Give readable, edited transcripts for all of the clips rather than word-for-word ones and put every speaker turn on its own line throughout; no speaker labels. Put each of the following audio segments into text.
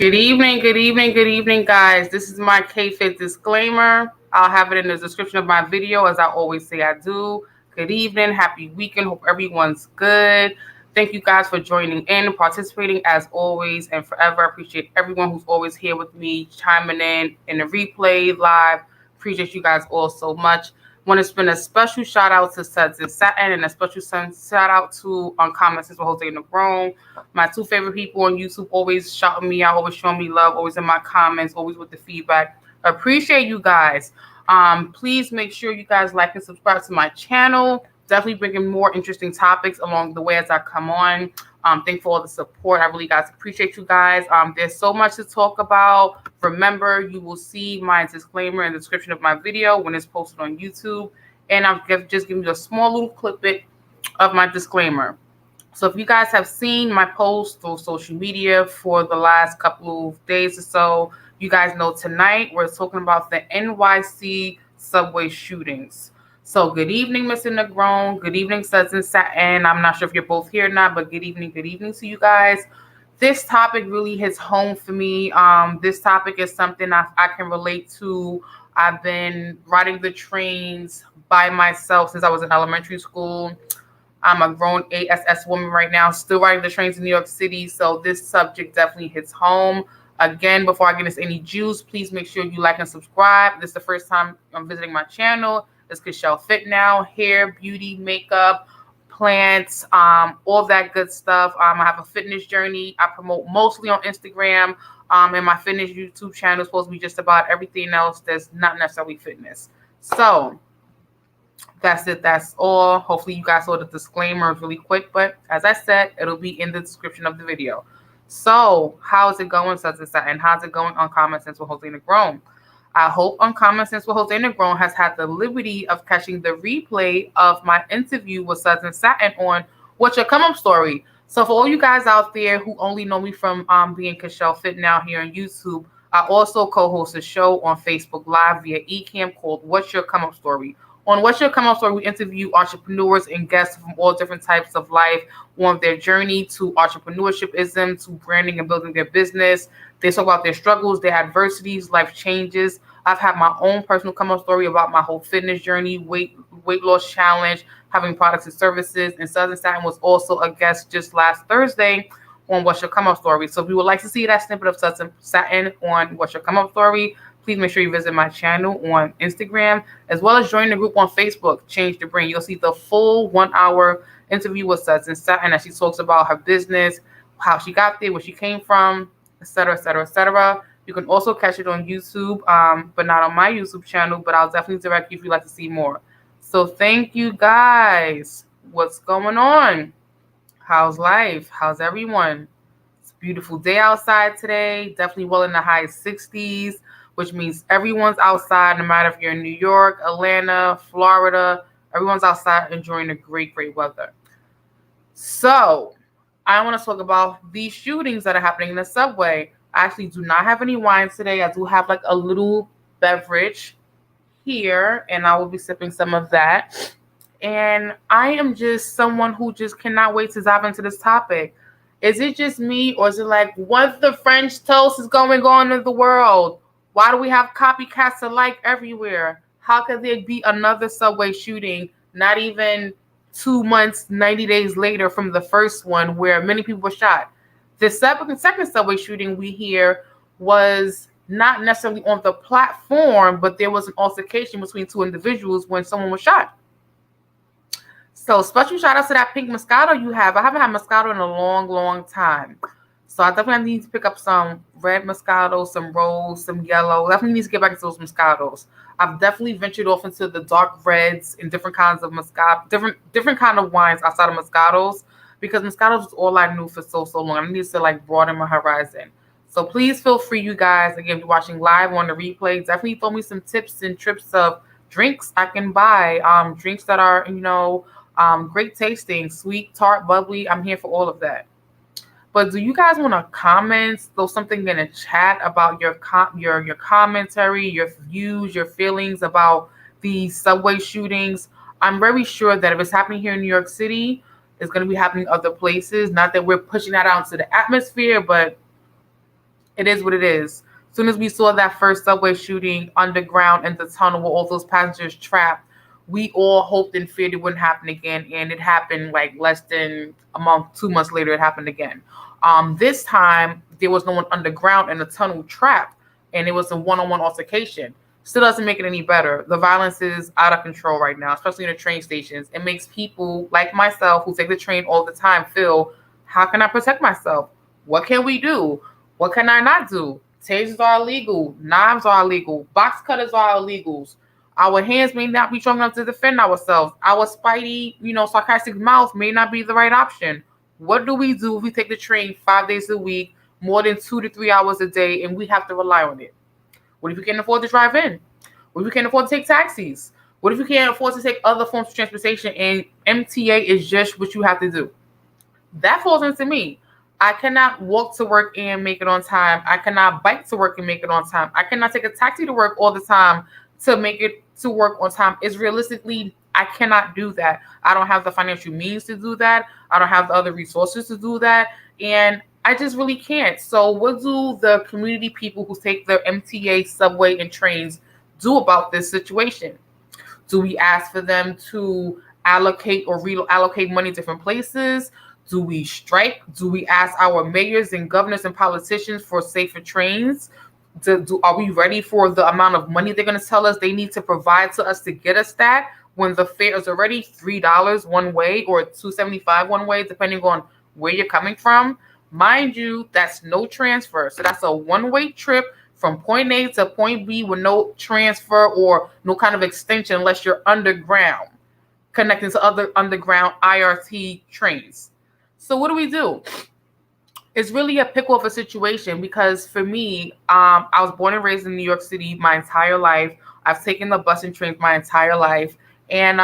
Good evening, good evening, good evening, guys. This is my KFIT disclaimer. I'll have it in the description of my video, as I always say I do. Good evening, happy weekend. Hope everyone's good. Thank you guys for joining in, participating as always, and forever. I appreciate everyone who's always here with me, chiming in the replay, live. Appreciate you guys all so much. Want to spend a special shout out to Suds and Satin and a special shout out to Uncommon Sense with Jose and Negron. My two favorite people on YouTube, always shouting me out, always showing me love, always in my comments, always with the feedback. Appreciate you guys. Please make sure you guys like and subscribe to my channel. Definitely bringing more interesting topics along the way as I come on. Thanks for all the support. I really guys appreciate you guys. There's so much to talk about. Remember, you will see my disclaimer in the description of my video when it's posted on YouTube. And I'm just giving you a small little clip of my disclaimer. So if you guys have seen my posts through social media for the last couple of days or so, you guys know tonight we're talking about the NYC subway shootings. So good evening, Mr. Negron. Good evening, Suds and Satin. I'm not sure if you're both here or not, but good evening to you guys. This topic really hits home for me. This topic is something I can relate to. I've been riding the trains by myself since I was in elementary school. I'm a grown ASS woman right now, still riding the trains in New York City. So this subject definitely hits home. Again, before I get into any juice, please make sure you like and subscribe. This is the first time I'm visiting my channel. It's KFITNOW, hair, beauty, makeup, plants, all that good stuff. I have a fitness journey. I promote mostly on Instagram, and my fitness YouTube channel is supposed to be just about everything else that's not necessarily fitness. So that's it. That's all. Hopefully you guys saw the disclaimer really quick, but as I said, it'll be in the description of the video. So how's it going, Suds and Satin? How's it going on Common Sense with Jose Negron? I hope Uncommon Sense with Jose Negron has had the liberty of catching the replay of my interview with Suds and Satin on What's Your Come Up Story. So for all you guys out there who only know me from being KFITNOW here on YouTube, I also co-host a show on Facebook Live via Ecamm called What's Your Come Up Story. On What's Your Come Up Story, we interview entrepreneurs and guests from all different types of life on their journey to entrepreneurship, to branding and building their business. They talk about their struggles, their adversities, life changes. I've had my own personal come up story about my whole fitness journey, weight loss challenge, having products and services. And Suds and Satin was also a guest just last Thursday on What's Your Come Up Story. So if you would like to see that snippet of Suds and Satin on What's Your Come Up Story, please make sure you visit my channel on Instagram, as well as join the group on Facebook, Change the Brain. You'll see the full 1 hour interview with Suds and Satin as she talks about her business, how she got there, where she came from, etc., etc., etc. You can also catch it on YouTube, but not on my YouTube channel, but I'll definitely direct you if you'd like to see more. So thank you guys. What's going on? How's life? How's everyone? It's a beautiful day outside today, definitely well in the high 60s, which means everyone's outside, no matter if you're in New York, Atlanta, Florida, everyone's outside enjoying the great, great weather. So I want to talk about these shootings that are happening in the subway. I actually do not have any wine today. I do have like a little beverage here, and I will be sipping some of that. And I am just someone who just cannot wait to dive into this topic. Is it just me, or is it like what the French toast is going on in the world? Why do we have copycats alike everywhere? How could there be another subway shooting not even 2 months, 90 days later from the first one where many people were shot? The second subway shooting we hear was not necessarily on the platform, but there was an altercation between two individuals when someone was shot. So special shout out to that pink Moscato you have. I haven't had Moscato in a long, long time. So I definitely need to pick up some red Moscato, some rose, some yellow. Definitely need to get back into those Moscatos. I've definitely ventured off into the dark reds and different kinds of Moscato, different kind of wines outside of Moscatos, because Moscatos is all I knew for so long. I need to like broaden my horizon. So please feel free, you guys, again, if you're watching live on the replay, definitely throw me some tips and trips of drinks I can buy. Drinks that are, great tasting, sweet, tart, bubbly. I'm here for all of that. But do you guys want to comment, throw something in the chat about your commentary, your views, your feelings about these subway shootings? I'm very sure that if it's happening here in New York City, it's going to be happening other places. Not that we're pushing that out into the atmosphere, but It is what it is. As soon as we saw that first subway shooting underground in the tunnel where all those passengers trapped, we all hoped and feared it wouldn't happen again. And it happened like less than a month, 2 months later, it happened again. This time, there was no one underground in the tunnel trapped, and it was a one-on-one altercation. Still doesn't make it any better. The violence is out of control right now, especially in the train stations. It makes people like myself who take the train all the time feel, how can I protect myself? What can we do? What can I not do? Tasers are illegal. Knives are illegal. Box cutters are illegals. Our hands may not be strong enough to defend ourselves. Our spidey, sarcastic mouth may not be the right option. What do we do if we take the train 5 days a week, more than 2 to 3 hours a day, and we have to rely on it? What if we can't afford to drive in? What if we can't afford to take taxis? What if we can't afford to take other forms of transportation and MTA is just what you have to do? That falls into me. I cannot walk to work and make it on time. I cannot bike to work and make it on time. I cannot take a taxi to work all the time to make it to work on time. It's realistically, I cannot do that. I don't have the financial means to do that. I don't have the other resources to do that. And I just really can't. So what do the community people who take the MTA, subway, and trains do about this situation? Do we ask for them to allocate or reallocate money to different places? Do we strike? Do we ask our mayors and governors and politicians for safer trains? Are we ready for the amount of money they're going to tell us they need to provide to us to get us that when the fare is already $3 one way or $2.75 one way, depending on where you're coming from? Mind you, that's no transfer. So that's a one-way trip from point A to point B with no transfer or no kind of extension unless you're underground, connecting to other underground IRT trains. So what do? It's really a pickle of a situation because for me, I was born and raised in New York City my entire life. I've taken the bus and trains my entire life. And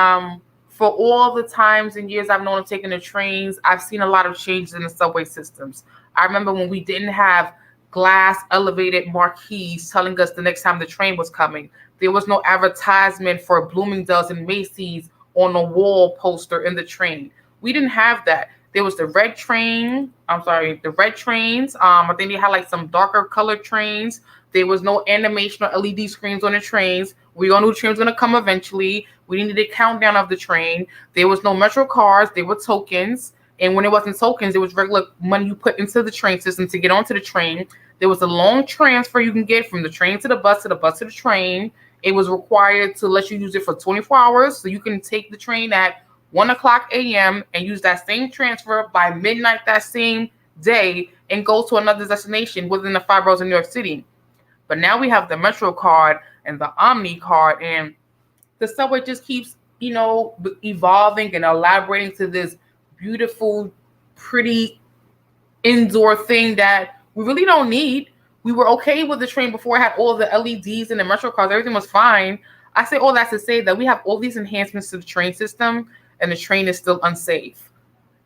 for all the times and years I've known of taking the trains, I've seen a lot of changes in the subway systems. I remember when we didn't have glass elevated marquees telling us the next time the train was coming. There was no advertisement for Bloomingdale's and Macy's on a wall poster in the train. We didn't have that. There was the red trains. I think they had like some darker colored trains. There was no animation or LED screens on the trains. We all knew the train was going to come eventually. We needed a countdown of the train. There was no Metro cards. There were tokens. And when it wasn't tokens, it was regular money you put into the train system to get onto the train. There was a long transfer you can get from the train to the bus, to the bus to the train. It was required to let you use it for 24 hours. So you can take the train at 1 o'clock a.m. and use that same transfer by midnight that same day and go to another destination within the 5 boroughs of New York City. But now we have the Metro card and the Omni card, and the subway just keeps, evolving and elaborating to this beautiful, pretty indoor thing that we really don't need. We were okay with the train before it had all the LEDs and the Metro cards. Everything was fine. I say all that to say that we have all these enhancements to the train system, and the train is still unsafe.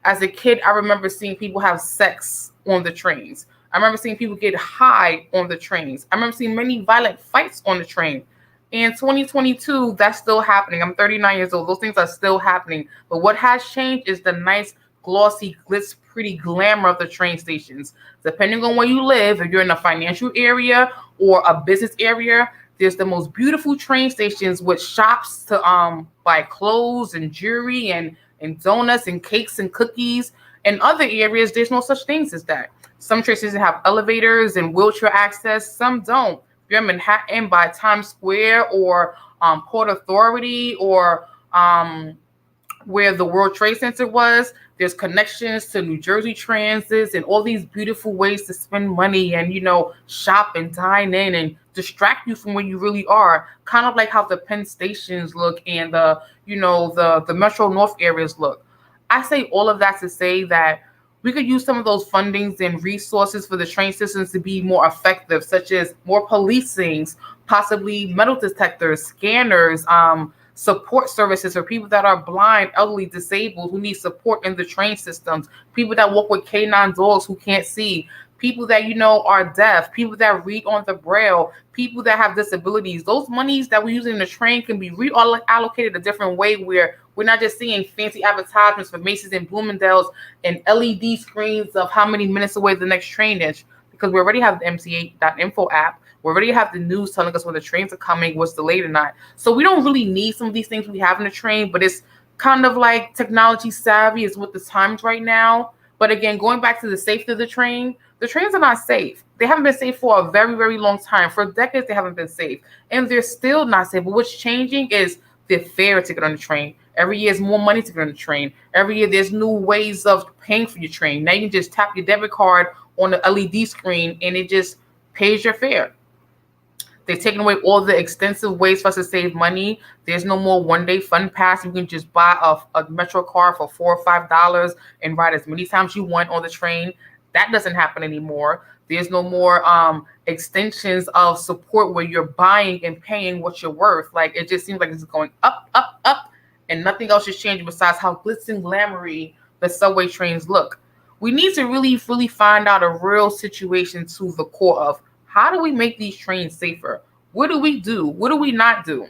As a kid, I remember seeing people have sex on the trains. I remember seeing people get high on the trains. I remember seeing many violent fights on the train. In 2022, that's still happening. I'm 39 years old. Those things are still happening. But what has changed is the nice, glossy, glitz, pretty glamour of the train stations. Depending on where you live, if you're in a financial area or a business area, there's the most beautiful train stations with shops to buy clothes and jewelry and donuts and cakes and cookies. In other areas, there's no such things as that. Some train stations have elevators and wheelchair access. Some don't. If you're in Manhattan by Times Square or Port Authority or where the World Trade Center was, there's connections to New Jersey Transits and all these beautiful ways to spend money and, shop and dine in and distract you from where you really are. Kind of like how the Penn stations look and the Metro North areas look. I say all of that to say that we could use some of those fundings and resources for the train systems to be more effective, such as more policings, possibly metal detectors, scanners, support services for people that are blind, elderly, disabled, who need support in the train systems, people that walk with canine dogs who can't see, people that, are deaf, people that read on the braille, people that have disabilities. Those monies that we use in the train can be reallocated a different way where we're not just seeing fancy advertisements for Macy's and Bloomingdale's and LED screens of how many minutes away the next train is. because we already have the MTA.info app. We already have the news telling us when the trains are coming, what's delayed or not. So we don't really need some of these things we have in the train, but it's kind of like technology savvy is what the times right now. But again, going back to the safety of the trains are not safe. They haven't been safe for a very, very long time. For decades, they haven't been safe. And they're still not safe. But what's changing is the fare to get on the train. Every year is more money to get on the train. Every year there's new ways of paying for your train. Now you can just tap your debit card on the LED screen and it just pays your fare. They're taking away all the extensive ways for us to save money. There's no more one-day fun pass. You can just buy a Metro card for $4 or $5 and ride as many times you want on the train. That doesn't happen anymore. There's no more extensions of support where you're buying and paying what you're worth. Like, it just seems like it's going up, up, up, and nothing else is changing besides how glitz and glamoury the subway trains look. We need to really, really find out a real situation to the core of how do we make these trains safer? What do we do? What do we not do?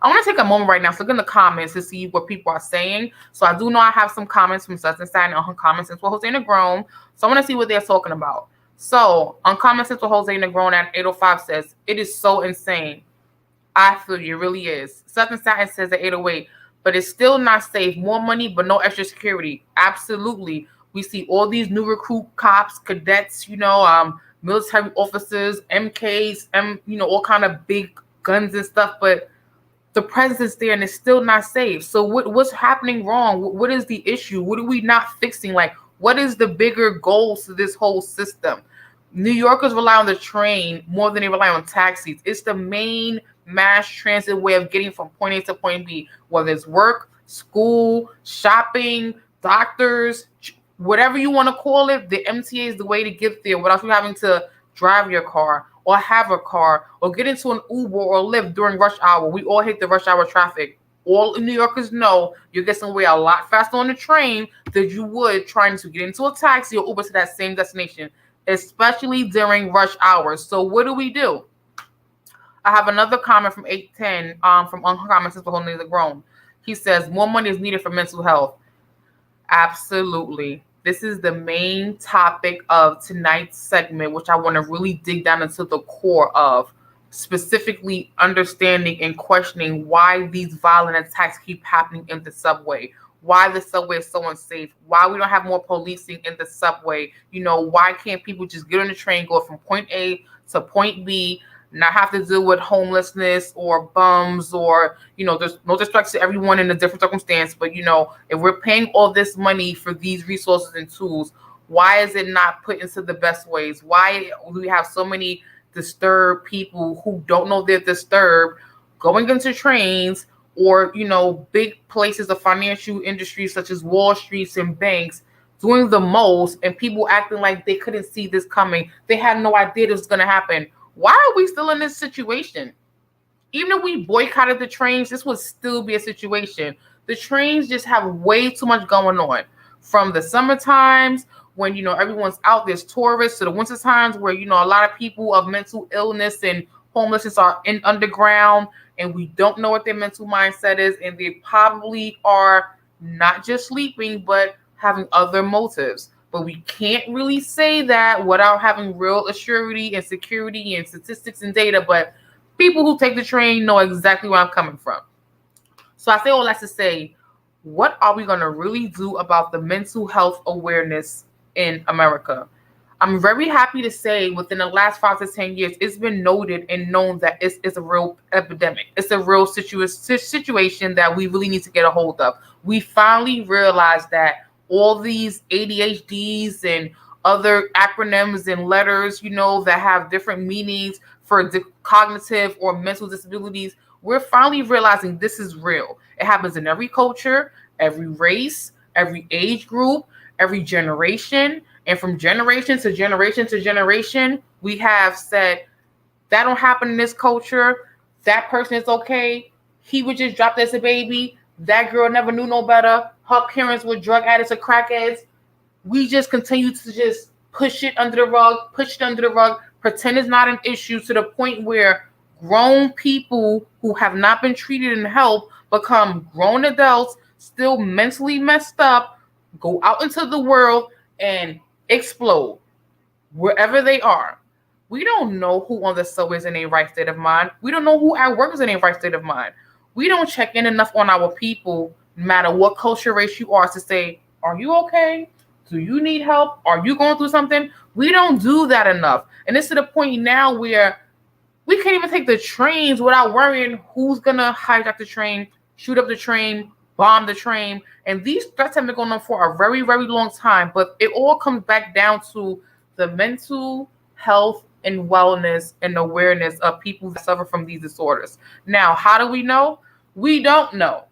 I want to take a moment right now to look in the comments to see what people are saying. So I do know I have some comments from Such and Sad on her comments since Jose Negron. So I want to see what they're talking about. So on comments since Jose Negron at 805 says, it is so insane. I feel you, it really is. Such and Sad says at 808, but it's still not safe. More money, but no extra security. Absolutely. We see all these new recruit cops, cadets, military officers, MKs, all kind of big guns and stuff, but the presence is there and it's still not safe. So what's happening wrong? What is the issue? What are we not fixing? Like, what is the bigger goals to this whole system? New Yorkers rely on the train more than they rely on taxis. It's the main mass transit way of getting from point A to point B, whether it's work, school, shopping, doctors, whatever you want to call it. The MTA is the way to get there without you having to drive your car or have a car or get into an Uber or Lyft during rush hour. We all hate the rush hour traffic. All New Yorkers know you get somewhere a lot faster on the train than you would trying to get into a taxi or Uber to that same destination, especially during rush hours. So what do? I have another comment from 810 from Comments for Holding the Grown. He says, more money is needed for mental health. Absolutely. This is the main topic of tonight's segment, which I want to really dig down into the core of, specifically understanding and questioning why these violent attacks keep happening in the subway, why the subway is so unsafe, why we don't have more policing in the subway. Why can't people just get on the train, go from point A to point B, not have to deal with homelessness or bums or, there's no disrespect to everyone in a different circumstance. But, if we're paying all this money for these resources and tools, why is it not put into the best ways? Why do we have so many disturbed people who don't know they're disturbed going into trains or, big places of financial industries such as Wall Streets and banks doing the most and people acting like they couldn't see this coming? They had no idea this was going to happen. Why are we still in this situation? Even if we boycotted the trains, this would still be a situation. The trains just have way too much going on. From the summer times when, everyone's out, there's tourists, to the winter times where, a lot of people of mental illness and homelessness are in underground and we don't know what their mental mindset is. And they probably are not just sleeping, but having other motives. But we can't really say that without having real assurity and security and statistics and data. But people who take the train know exactly where I'm coming from. So I say all that to say, what are we going to really do about the mental health awareness in America? I'm very happy to say within the last 5 to 10 years, it's been noted and known that it's a real epidemic. It's a real situation that we really need to get a hold of. We finally realized that all these ADHDs and other acronyms and letters, that have different meanings for cognitive or mental disabilities, we're finally realizing this is real. It happens in every culture, every race, every age group, every generation. And from generation to generation to generation, we have said, that don't happen in this culture. That person is okay. He was just dropped as a baby. That girl never knew no better. Her parents were drug addicts or crackheads. We just continue to just push it under the rug, pretend it's not an issue, to the point where grown people who have not been treated and helped become grown adults, still mentally messed up, go out into the world and explode. wherever they are. We don't know who on the subway is in a right state of mind. We don't know who at work is in a right state of mind. We don't check in enough on our people, no matter what culture, race you are, to say, are you okay? Do you need help? Are you going through something? We don't do that enough. And it's to the point now where we can't even take the trains without worrying who's going to hijack the train, shoot up the train, bomb the train. And these threats have been going on for a very, very long time. But it all comes back down to the mental health and wellness and awareness of people that suffer from these disorders. Now, how do we know? We don't know.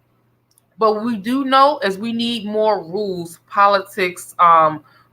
But what we do know is we need more rules, politics,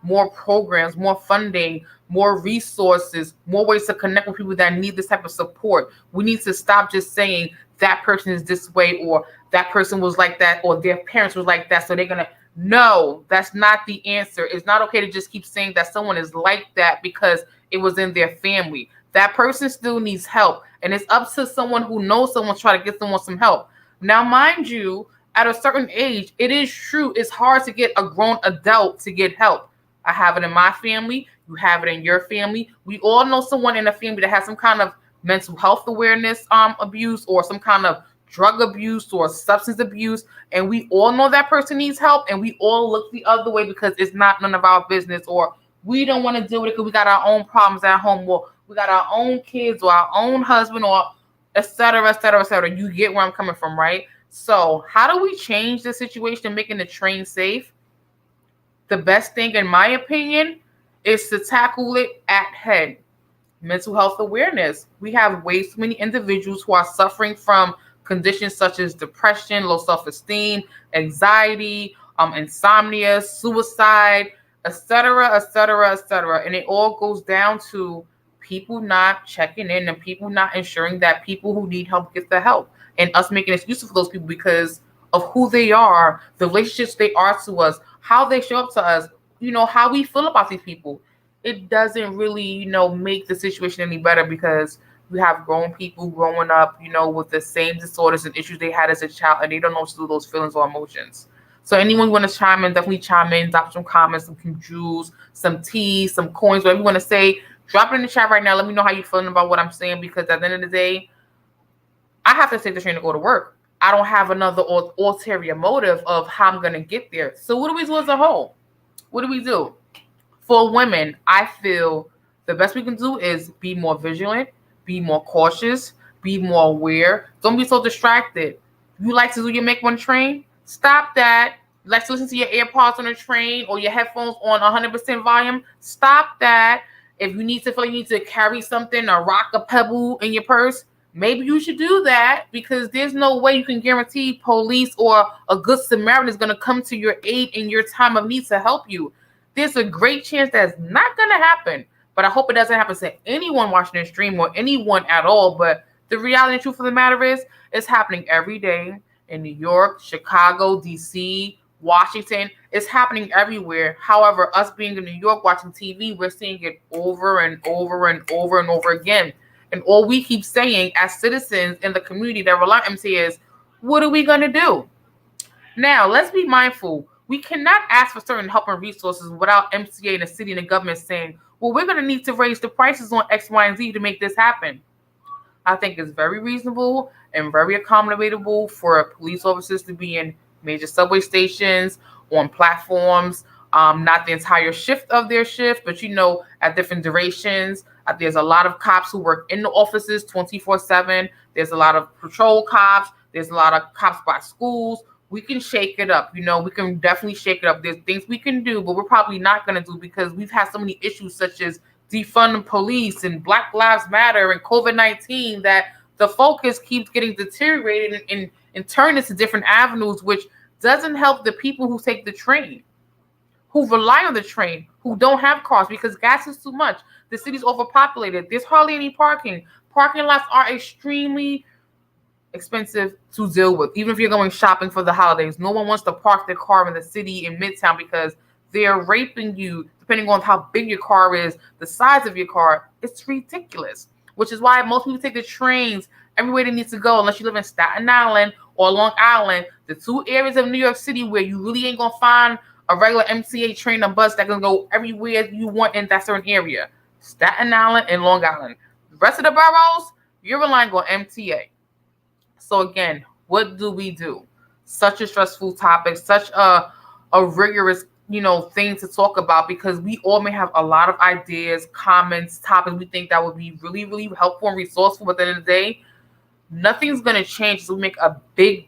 more programs, more funding, more resources, more ways to connect with people that need this type of support. We need to stop just saying that person is this way, or that person was like that, or their parents was like that, so they're going to. No, that's not the answer. It's not okay to just keep saying that someone is like that because it was in their family. That person still needs help. And it's up to someone who knows someone to try to get someone some help. Now, mind you, at a certain age, it is true, it's hard to get a grown adult to get help. I have it in my family. You have it in your family. We all know someone in a family that has some kind of mental health awareness abuse, or some kind of drug abuse or substance abuse, and we all know that person needs help, and we all look the other way because it's not none of our business, or we don't want to deal with it because we got our own problems at home, or we got our own kids, or our own husband, or et cetera, et cetera, et cetera. You get where I'm coming from, right? So how do we change the situation, making the train safe? The best thing, in my opinion, is to tackle it at head. Mental health awareness. We have way too many individuals who are suffering from conditions such as depression, low self-esteem, anxiety, insomnia, suicide, etc., etc., etc. And it all goes down to people not checking in and people not ensuring that people who need help get the help, and us making excuses for those people because of who they are, the relationships they are to us, how they show up to us, how we feel about these people. It doesn't really, make the situation any better because we have grown people growing up, with the same disorders and issues they had as a child, and they don't know what to do with those feelings or emotions. So anyone want to chime in, definitely chime in, drop some comments, some jewels, some tea, some coins, whatever you want to say. Drop it in the chat right now. Let me know how you're feeling about what I'm saying, because at the end of the day, I have to take the train to go to work. I don't have another ulterior motive of how I'm going to get there. So what do we do as a whole? What do we do? For women, I feel the best we can do is be more vigilant, be more cautious, be more aware. Don't be so distracted. You like to do your make one train? Stop that. You like to listen to your AirPods on the train or your headphones on 100% volume? Stop that. If you need to feel like you need to carry something, a rock, a pebble in your purse, maybe you should do that, because there's no way you can guarantee police or a good Samaritan is going to come to your aid in your time of need to help you. There's a great chance that's not going to happen, but I hope it doesn't happen to anyone watching this stream or anyone at all. But the reality and truth of the matter is, it's happening every day in New York, Chicago, DC, Washington. It's happening everywhere. However, us being in New York watching TV, we're seeing it over and over and over and over again. And all we keep saying as citizens in the community that rely on MC is, what are we going to do? Now, let's be mindful. We cannot ask for certain help and resources without MCA and the city and the government saying, well, we're going to need to raise the prices on X, Y, and Z to make this happen. I think it's very reasonable and very accommodatable for police officers to be in major subway stations, on platforms, not the entire shift of their shift, but at different durations. There's a lot of cops who work in the offices 24/7. There's a lot of patrol cops. There's a lot of cops by schools. We can shake it up. We can definitely shake it up. There's things we can do, but we're probably not going to do because we've had so many issues such as defund police and Black Lives Matter and COVID-19 that the focus keeps getting deteriorated and turned into different avenues, which doesn't help the people who take the train, who rely on the train, who don't have cars because gas is too much. The city's overpopulated. There's hardly any parking. Parking lots are extremely expensive to deal with. Even if you're going shopping for the holidays, no one wants to park their car in the city in Midtown because they're raping you depending on how big your car is, the size of your car. It's ridiculous, which is why most people take the trains everywhere they need to go, unless you live in Staten Island or Long Island, the two areas of New York City where you really ain't going to find a regular MTA train or bus that can go everywhere you want in that certain area. Staten Island, and Long Island. The rest of the boroughs, you're relying on MTA. So again, what do we do? Such a stressful topic, such a rigorous, thing to talk about, because we all may have a lot of ideas, comments, topics we think that would be really, really helpful and resourceful. But at the end of the day, nothing's gonna change until we make a big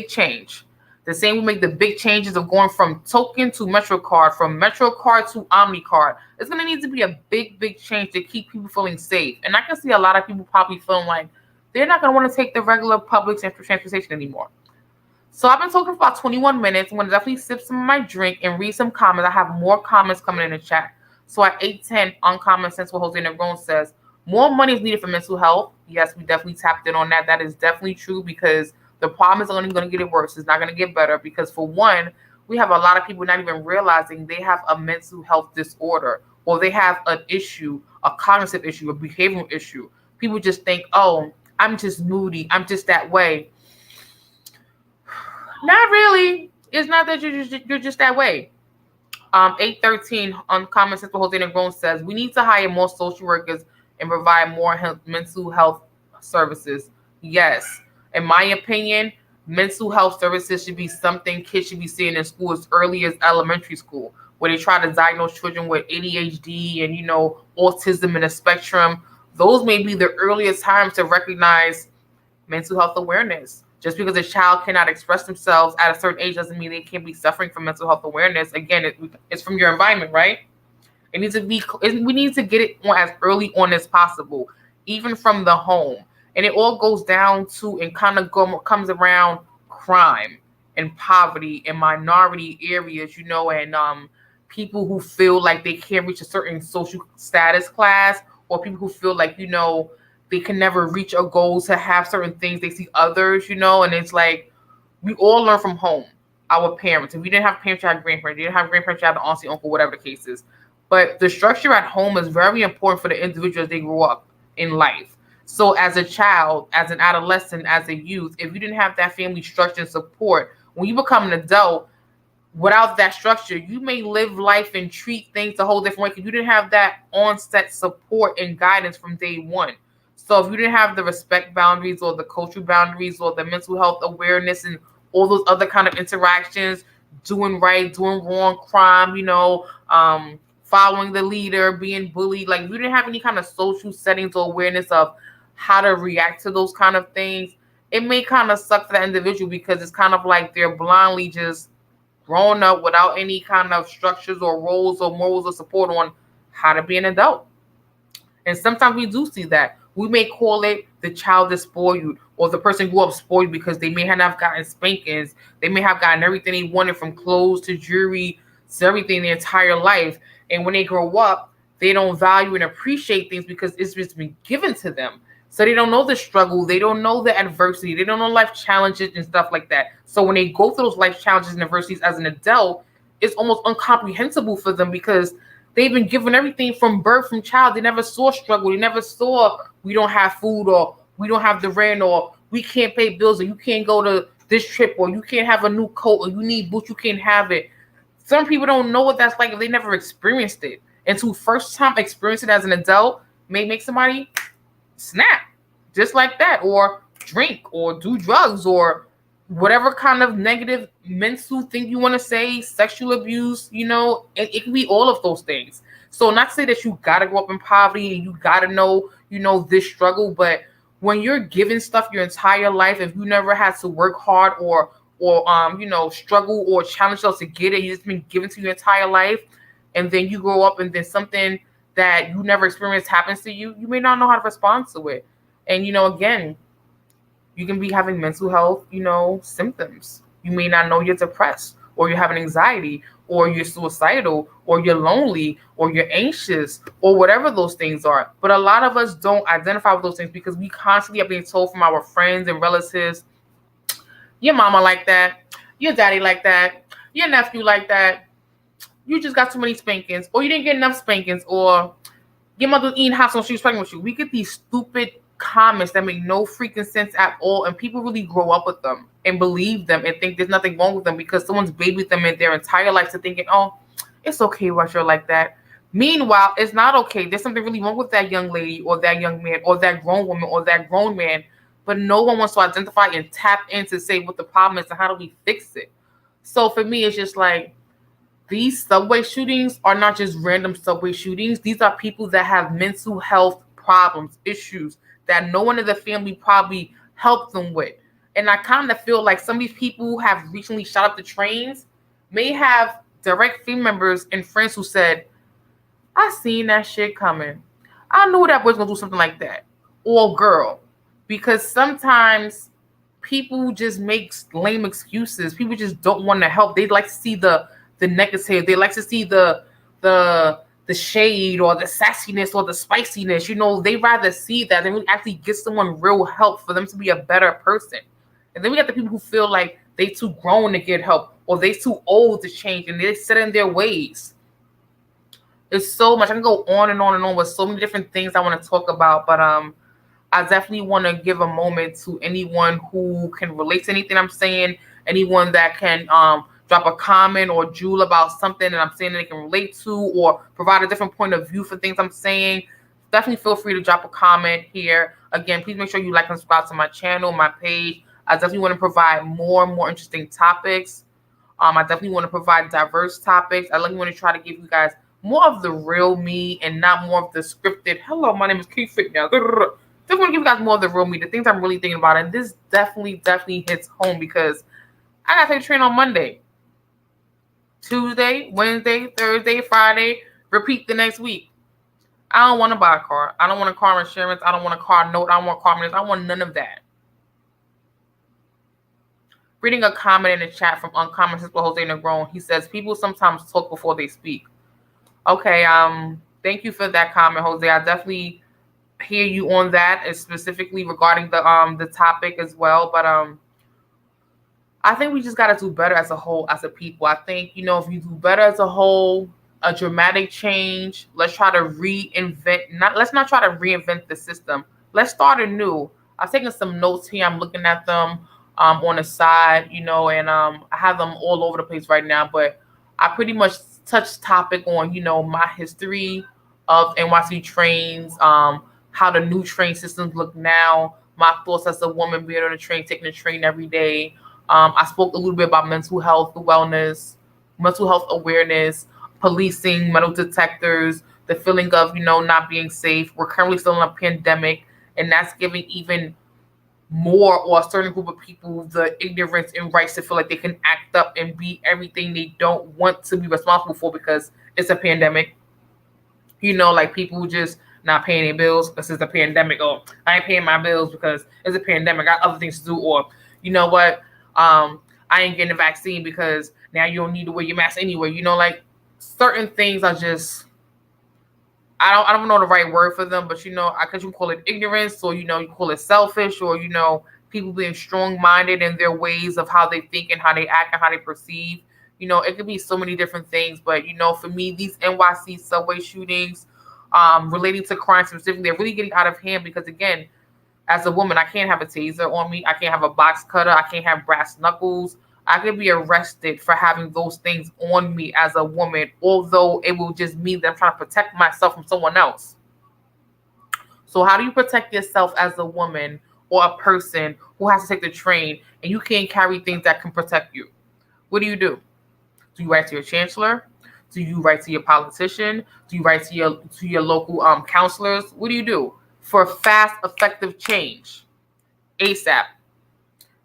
change. The same we make the big changes of going from token to MetroCard, from MetroCard to OmniCard. It's gonna need to be a big change to keep people feeling safe. And I can see a lot of people probably feeling like they're not gonna want to take the regular public transportation anymore. So I've been talking for about 21 minutes. I'm gonna definitely sip some of my drink and read some comments. I have more comments coming in the chat. So at 8:10, Uncommon Sense, what Jose Negron says, more money is needed for mental health. Yes, we definitely tapped in on that. That is definitely true, because the problem is only going to get it worse. It's not going to get better, because for one, we have a lot of people not even realizing they have a mental health disorder, or they have an issue, a cognitive issue, a behavioral issue. People just think, oh, I'm just moody, I'm just that way. Not really. It's not that you're just that way. 8:13 on Common Sense, Jose Negron says, we need to hire more social workers and provide more mental health services. Yes. In my opinion, mental health services should be something kids should be seeing in school as early as elementary school, where they try to diagnose children with ADHD and, autism and the spectrum. Those may be the earliest times to recognize mental health awareness. Just because a child cannot express themselves at a certain age doesn't mean they can't be suffering from mental health awareness. Again, it's from your environment, right? We need to get it on as early on as possible, even from the home. And it all goes down to and kind of comes around crime and poverty and minority areas, and people who feel like they can't reach a certain social status class, or people who feel like, they can never reach a goal to have certain things. They see others, and it's like we all learn from home, our parents. If we didn't have parents, you had grandparents. You didn't have grandparents, you had an auntie, uncle, whatever the case is. But the structure at home is very important for the individual as they grow up in life. So as a child, as an adolescent, as a youth, if you didn't have that family structure and support, when you become an adult, without that structure, you may live life and treat things a whole different way, because you didn't have that onset support and guidance from day one. So if you didn't have the respect boundaries or the cultural boundaries or the mental health awareness and all those other kind of interactions, doing right, doing wrong, crime, following the leader, being bullied, like you didn't have any kind of social settings or awareness of how to react to those kind of things, it may kind of suck for that individual, because it's kind of like they're blindly just growing up without any kind of structures or roles or morals or support on how to be an adult. And sometimes we do see that. We may call it the child is spoiled, or the person grew up spoiled because they may have gotten spankings. They may have gotten everything they wanted, from clothes to jewelry to everything, their entire life. And when they grow up, they don't value and appreciate things because it's just been given to them. So they don't know the struggle. They don't know the adversity. They don't know life challenges and stuff like that. So when they go through those life challenges and adversities as an adult, it's almost incomprehensible for them, because they've been given everything from birth, from child. They never saw struggle. They never saw we don't have food, or we don't have the rent, or we can't pay bills, or you can't go to this trip, or you can't have a new coat, or you need boots, you can't have it. Some people don't know what that's like if they never experienced it. And to first time experience it as an adult may make somebody snap just like that, or drink, or do drugs, or whatever kind of negative mental thing you want to say, sexual abuse, it can be all of those things. So not to say that you got to grow up in poverty and you got to know, this struggle, but when you're given stuff your entire life, if you never had to work hard or struggle or challenge yourself to get it, it's been given to you your entire life, and then you grow up and then something that you never experienced happens to you, you may not know how to respond to it. And, again, you can be having mental health, symptoms. You may not know you're depressed, or you're having anxiety, or you're suicidal, or you're lonely, or you're anxious, or whatever those things are. But a lot of us don't identify with those things because we constantly are being told from our friends and relatives, your mama like that, your daddy like that, your nephew like that, you just got too many spankings, or you didn't get enough spankings, or your mother was eating hot when she was pregnant with you. We get these stupid comments that make no freaking sense at all, and people really grow up with them and believe them and think there's nothing wrong with them because someone's babied them in their entire life to thinking, oh, it's okay, Russia, like that. Meanwhile, it's not okay. There's something really wrong with that young lady or that young man or that grown woman or that grown man, but no one wants to identify and tap in to say what the problem is and how do we fix it. So for me, it's just like these subway shootings are not just random subway shootings. These are people that have mental health problems, issues that no one in the family probably helped them with. And I kind of feel like some of these people who have recently shot up the trains may have direct family members and friends who said, I seen that shit coming. I knew that boy's gonna do something like that. Or girl. Because sometimes people just make lame excuses. People just don't want to help. They like to see the negative. They like to see the shade or the sassiness or the spiciness. They rather see that than really actually get someone real help for them to be a better person. And then we got the people who feel like they too grown to get help or they too old to change and they're set in their ways. It's so much. I can go on and on and on with so many different things I want to talk about, but I definitely want to give a moment to anyone who can relate to anything I'm saying, anyone that can drop a comment or jewel about something that I'm saying that they can relate to or provide a different point of view for things I'm saying. Definitely feel free to drop a comment here. Again, please make sure you like and subscribe to my channel, my page. I definitely want to provide more and more interesting topics. I definitely want to provide diverse topics. I definitely want to try to give you guys more of the real me and not more of the scripted. Hello, my name is KFITNOW. Just want to give you guys more of the real me, the things I'm really thinking about. And this definitely hits home because I got to take a train on Monday, Tuesday, Wednesday, Thursday, Friday, repeat the next week. I don't want to buy a car. I don't want a car insurance. I don't want a car note. I don't want car maintenance. I don't want none of that. Reading a comment in the chat from Uncommon Sister Jose Negron. He says, people sometimes talk before they speak. Okay, thank you for that comment, Jose. I definitely hear you on that, specifically regarding the topic as well. But I think we just gotta do better as a whole, as a people. I think, if you do better as a whole, a dramatic change, let's try to let's not try to reinvent the system. Let's start anew. I've taken some notes here. I'm looking at them on the side, and I have them all over the place right now, but I pretty much touched topic on, my history of NYC trains, how the new train systems look now, my thoughts as a woman being on a train, taking a train every day. I spoke a little bit about mental health, wellness, mental health awareness, policing, metal detectors, the feeling of, not being safe. We're currently still in a pandemic, and that's giving even more or a certain group of people the ignorance and rights to feel like they can act up and be everything they don't want to be responsible for because it's a pandemic. Like people just not paying their bills because it's a pandemic. Or I ain't paying my bills because it's a pandemic. I got other things to do. Or you know what? I ain't getting a vaccine because now you don't need to wear your mask anyway. Like certain things are just, I don't know the right word for them, but I guess you call it ignorance, or you call it selfish, or people being strong-minded in their ways of how they think and how they act and how they perceive. It could be so many different things, but for me, these NYC subway shootings, relating to crime specifically, they're really getting out of hand because again, as a woman, I can't have a taser on me, I can't have a box cutter, I can't have brass knuckles. I could be arrested for having those things on me as a woman, although it will just mean that I'm trying to protect myself from someone else. So how do you protect yourself as a woman or a person who has to take the train and you can't carry things that can protect you? What do? Do you write to your chancellor? Do you write to your politician? Do you write to your local counselors? What do for fast, effective change? ASAP.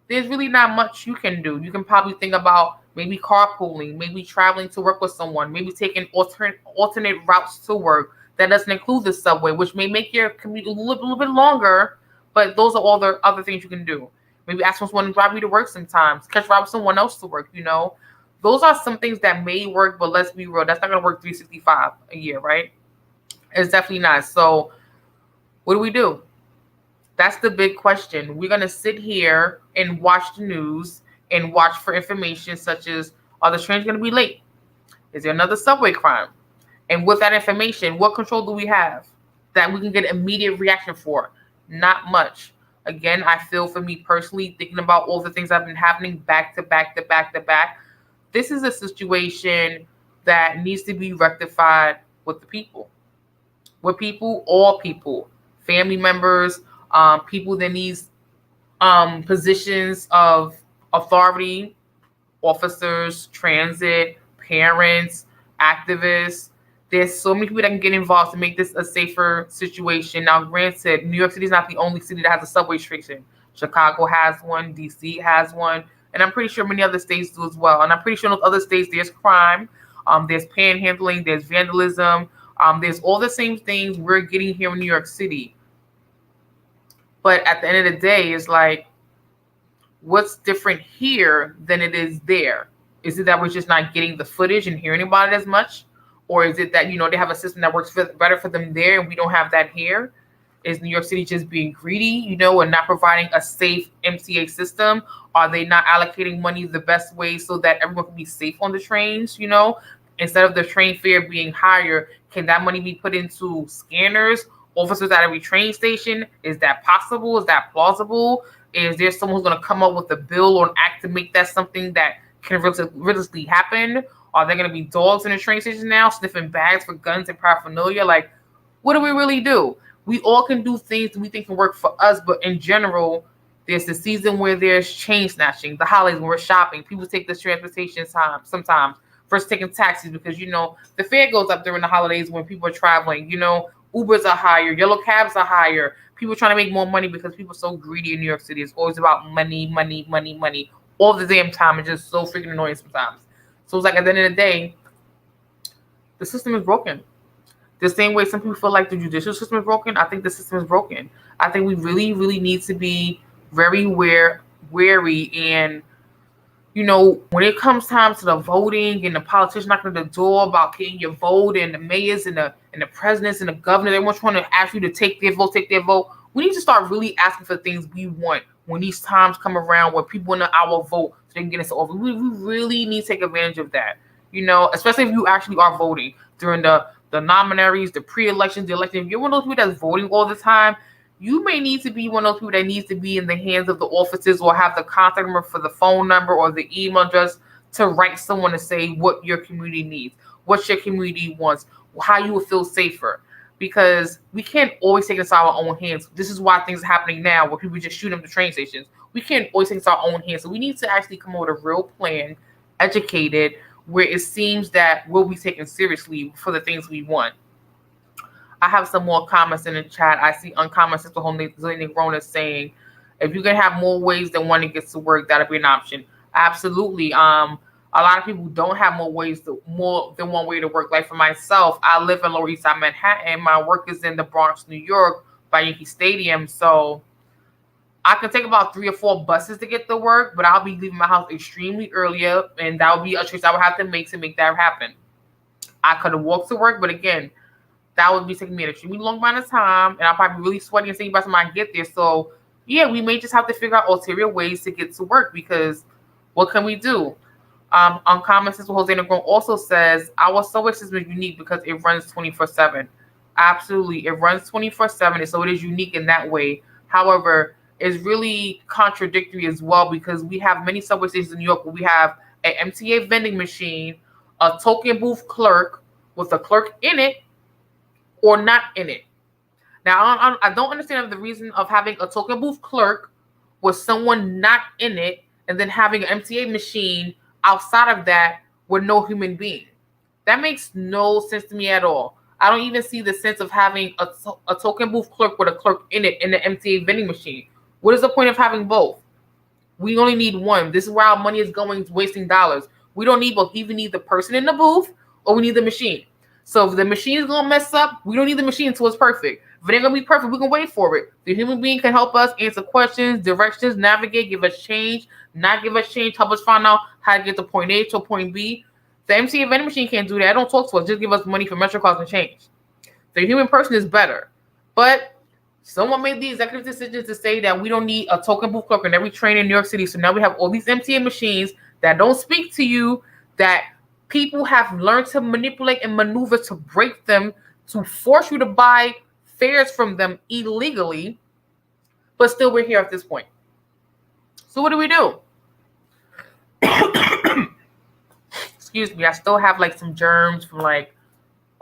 There's really not much you can do. You can probably think about maybe carpooling, maybe traveling to work with someone, maybe taking alternate routes to work that doesn't include the subway, which may make your commute a little bit longer, but those are all the other things you can do. Maybe ask someone to drive you to work sometimes, catch ride with someone else to work, Those are some things that may work, but let's be real, that's not going to work 365 a year, right? It's definitely not. So what do? That's the big question. We're going to sit here and watch the news and watch for information such as, are the trains going to be late? Is there another subway crime? And with that information, what control do we have that we can get immediate reaction for? Not much. Again, I feel for me personally, thinking about all the things that have been happening back to back, this is a situation that needs to be rectified with the people. With people, all people, family members, people that needs positions of authority, officers, transit, parents, activists. There's so many people that can get involved to make this a safer situation. Now, granted, New York City is not the only city that has a subway station. Chicago has one, DC has one, and I'm pretty sure many other states do as well. And I'm pretty sure in those other states there's crime, there's panhandling, there's vandalism, there's all the same things we're getting here in New York City. But at the end of the day, it's like, what's different here than it is there? Is it that we're just not getting the footage and hearing about it as much? Or is it that, they have a system that works better for them there and we don't have that here? Is New York City just being greedy, and not providing a safe MTA system? Are they not allocating money the best way so that everyone can be safe on the trains, Instead of the train fare being higher, can that money be put into scanners, officers at every train station? Is that possible? Is that plausible? Is there someone who's going to come up with a bill or an act to make that something that can realistically happen? Are there going to be dogs in the train station now sniffing bags for guns and paraphernalia? Like, what do we really do? We all can do things that we think can work for us, but in general, there's the season where there's chain snatching, the holidays when we're shopping. People take this transportation time sometimes versus taking taxis because, the fare goes up during the holidays when people are traveling. Ubers are higher, yellow cabs are higher. People trying to make more money because people are so greedy in New York City. It's always about money, money, money, money all the damn time. It's just so freaking annoying sometimes. So it's like at the end of the day, the system is broken. The same way some people feel like the judicial system is broken, I think the system is broken. I think we really, really need to be very wary and, when it comes time to the voting and the politicians knocking at the door about getting your vote and the mayors and the presidents and the governors, everyone's trying to ask you to take their vote. We need to start really asking for things we want when these times come around where people want our vote so they can get us over. We really need to take advantage of that, especially if you actually are voting during the nominaries, the pre-elections, the election. If you're one of those people that's voting all the time, you may need to be one of those people that needs to be in the hands of the offices or have the contact number for the phone number or the email address to write someone to say what your community needs, what your community wants, how you will feel safer. Because we can't always take this out of our own hands. This is why things are happening now where people just shoot up the train stations. We can't always take this out of our own hands. So we need to actually come up with a real plan, educated, where it seems that we'll be taken seriously for the things we want. I have some more comments in the chat. I see Uncommon Sister Negrona saying, if you can have more ways than one to get to work, that'll be an option. Absolutely. A lot of people don't have more than one way to work. Like for myself, I live in Lower East Side Manhattan. My work is in the Bronx, New York, by Yankee Stadium. So I can take about 3 or 4 buses to get to work, but I'll be leaving my house extremely earlier, and that would be a choice I would have to make that happen. I could have walked to work, but again, that would be taking me an extremely long amount of time, and I'll probably be really sweaty and thinking by the time I get there. So yeah, we may just have to figure out ulterior ways to get to work because what can we do? Uncommon Sister Jose Negron also says our subway system is unique because it runs 24/7. Absolutely, it runs 24/7, so it is unique in that way. However, it's really contradictory as well because we have many subway stations in New York where we have an MTA vending machine, a token booth clerk with a clerk in it or not in it. Now, I don't understand the reason of having a token booth clerk with someone not in it and then having an MTA machine outside of that with no human being. That makes no sense to me at all. I don't even see the sense of having a token booth clerk with a clerk in it in the MTA vending machine. What is the point of having both? We only need one. This is where our money is going, wasting dollars. We don't need both. We either need the person in the booth or we need the machine. So if the machine is going to mess up, we don't need the machine until it's perfect. If it ain't going to be perfect, we can wait for it. The human being can help us answer questions, directions, navigate, give us change, not give us change, help us find out how to get to point A to point B. The MTA vending machine can't do that. Don't talk to us. Just give us money for metro costs and change. The human person is better. But someone made the executive decision to say that we don't need a token booth clerk in every train in New York City. So now we have all these MTA machines that don't speak to you, that people have learned to manipulate and maneuver to break them, to force you to buy fares from them illegally. But still, we're here at this point. So what do we do? Excuse me, I still have like some germs from like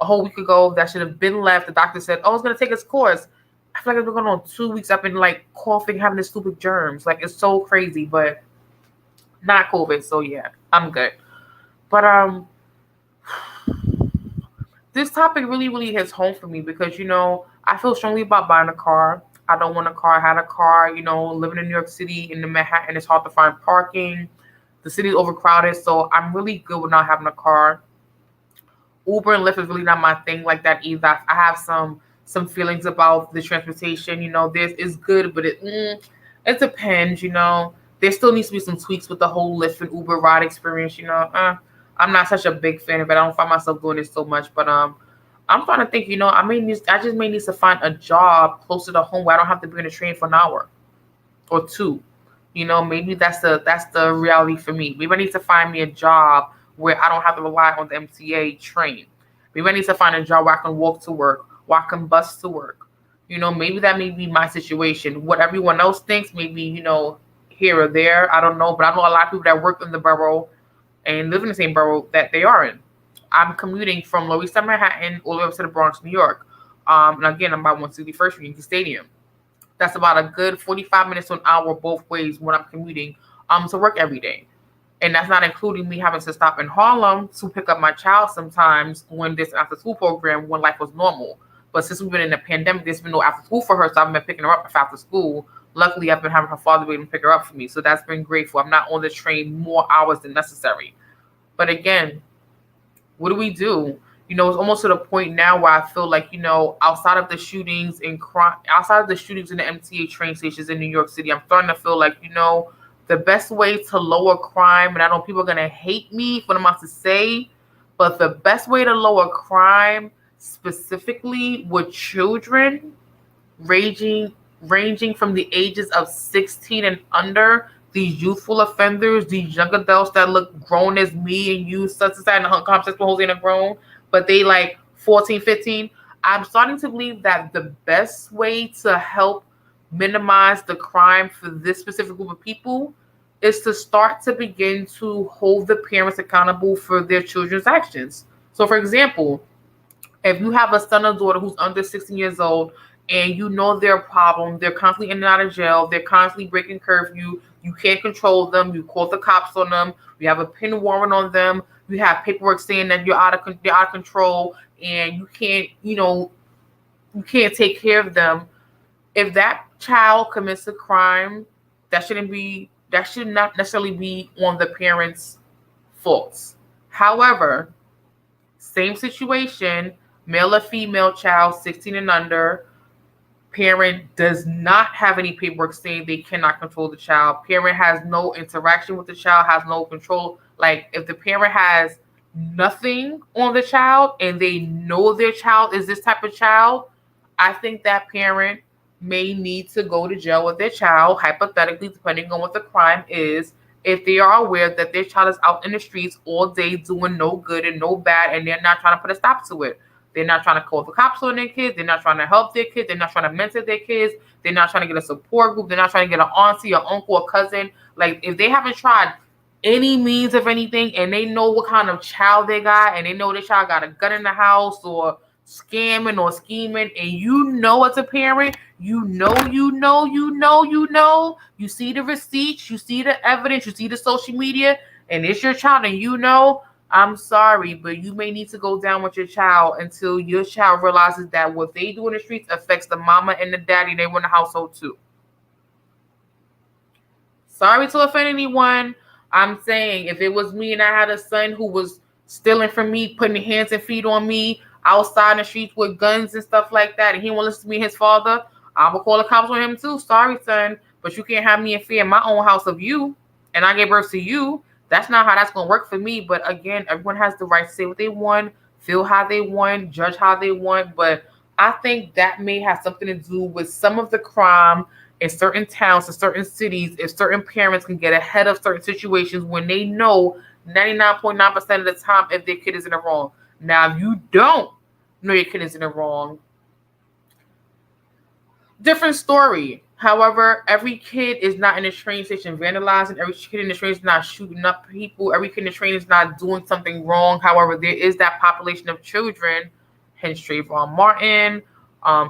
a whole week ago that should have been left. The doctor said, "Oh, it's gonna take its course." I feel like it's been going on 2 weeks. I've been like coughing, having the stupid germs. Like it's so crazy, but not COVID. So yeah, I'm good. But this topic really, really hits home for me because I feel strongly about buying a car. I don't want a car. I had a car. Living in New York City in the Manhattan, it's hard to find parking. The city's overcrowded, so I'm really good with not having a car. Uber and Lyft is really not my thing like that either. I have some feelings about the transportation. This is good, but it depends. There still needs to be some tweaks with the whole Lyft and Uber ride experience. I'm not such a big fan of it. I don't find myself doing it so much, but I'm trying to think. I just may need to find a job closer to home where I don't have to be on a train for an hour or two. Maybe that's the reality for me. Maybe I need to find me a job where I don't have to rely on the MTA train. Maybe I need to find a job where I can walk to work, where I can bus to work. Maybe that may be my situation. What everyone else thinks, maybe, here or there, I don't know. But I know a lot of people that work in the borough and live in the same borough that they are in. I'm commuting from Lower East Side Manhattan all the way up to the Bronx, New York. And again, I'm by 161st Street, Yankee Stadium. That's about a good 45 minutes to an hour both ways when I'm commuting to work every day. And that's not including me having to stop in Harlem to pick up my child sometimes when this after school program when life was normal. But since we've been in a pandemic, there's been no after school for her, so I've been picking her up after school. Luckily, I've been having her father be able to pick her up for me, so that's been grateful. I'm not on the train more hours than necessary. But again, what do we do? It's almost to the point now where I feel like, outside of the shootings and crime, outside of the shootings in the MTA train stations in New York City, I'm starting to feel like, the best way to lower crime, and I know people are going to hate me for what I'm about to say, but the best way to lower crime, specifically with children ranging from the ages of 16 and under, these youthful offenders, these young adults that look grown as me and you, such as that, and the conversation with Jose and grown, but they like 14, 15. I'm starting to believe that the best way to help minimize the crime for this specific group of people is to start to begin to hold the parents accountable for their children's actions. So, for example, if you have a son or daughter who's under 16 years old and their problem, they're constantly in and out of jail, they're constantly breaking curfew, you can't control them, you call the cops on them, you have a pin warrant on them, you have paperwork saying that you're out of control and you can't take care of them. If that child commits a crime, that should not necessarily be on the parents' faults. However, same situation, male or female child, 16 and under, parent does not have any paperwork saying they cannot control the child. Parent has no interaction with the child, has no control. Like if the parent has nothing on the child and they know their child is this type of child, I think that parent may need to go to jail with their child, hypothetically, depending on what the crime is, if they are aware that their child is out in the streets all day doing no good and no bad, and they're not trying to put a stop to it. They're not trying to call the cops on their kids. They're not trying to help their kids. They're not trying to mentor their kids. They're not trying to get a support group. They're not trying to get an auntie or uncle or cousin. Like, if they haven't tried any means of anything and they know what kind of child they got and they know their child got a gun in the house or scamming or scheming, and as a parent, you see the receipts, you see the evidence, you see the social media, and it's your child, and I'm sorry, but you may need to go down with your child until your child realizes that what they do in the streets affects the mama and the daddy they were in the household too. Sorry to offend anyone. I'm saying if it was me and I had a son who was stealing from me, putting hands and feet on me outside in the streets with guns and stuff like that, and he won't listen to me and his father, I'm going to call the cops on him too. Sorry, son, but you can't have me in fear in my own house of you, and I gave birth to you. That's not how that's going to work for me. But again, everyone has the right to say what they want, feel how they want, judge how they want. But I think that may have something to do with some of the crime in certain towns and certain cities. If certain parents can get ahead of certain situations when they know 99.9% of the time if their kid is in the wrong. Now, if you don't know your kid is in the wrong, different story. However, every kid is not in the train station vandalizing. Every kid in the train is not shooting up people. Every kid in the train is not doing something wrong. However, there is that population of children hence Trayvon Martin,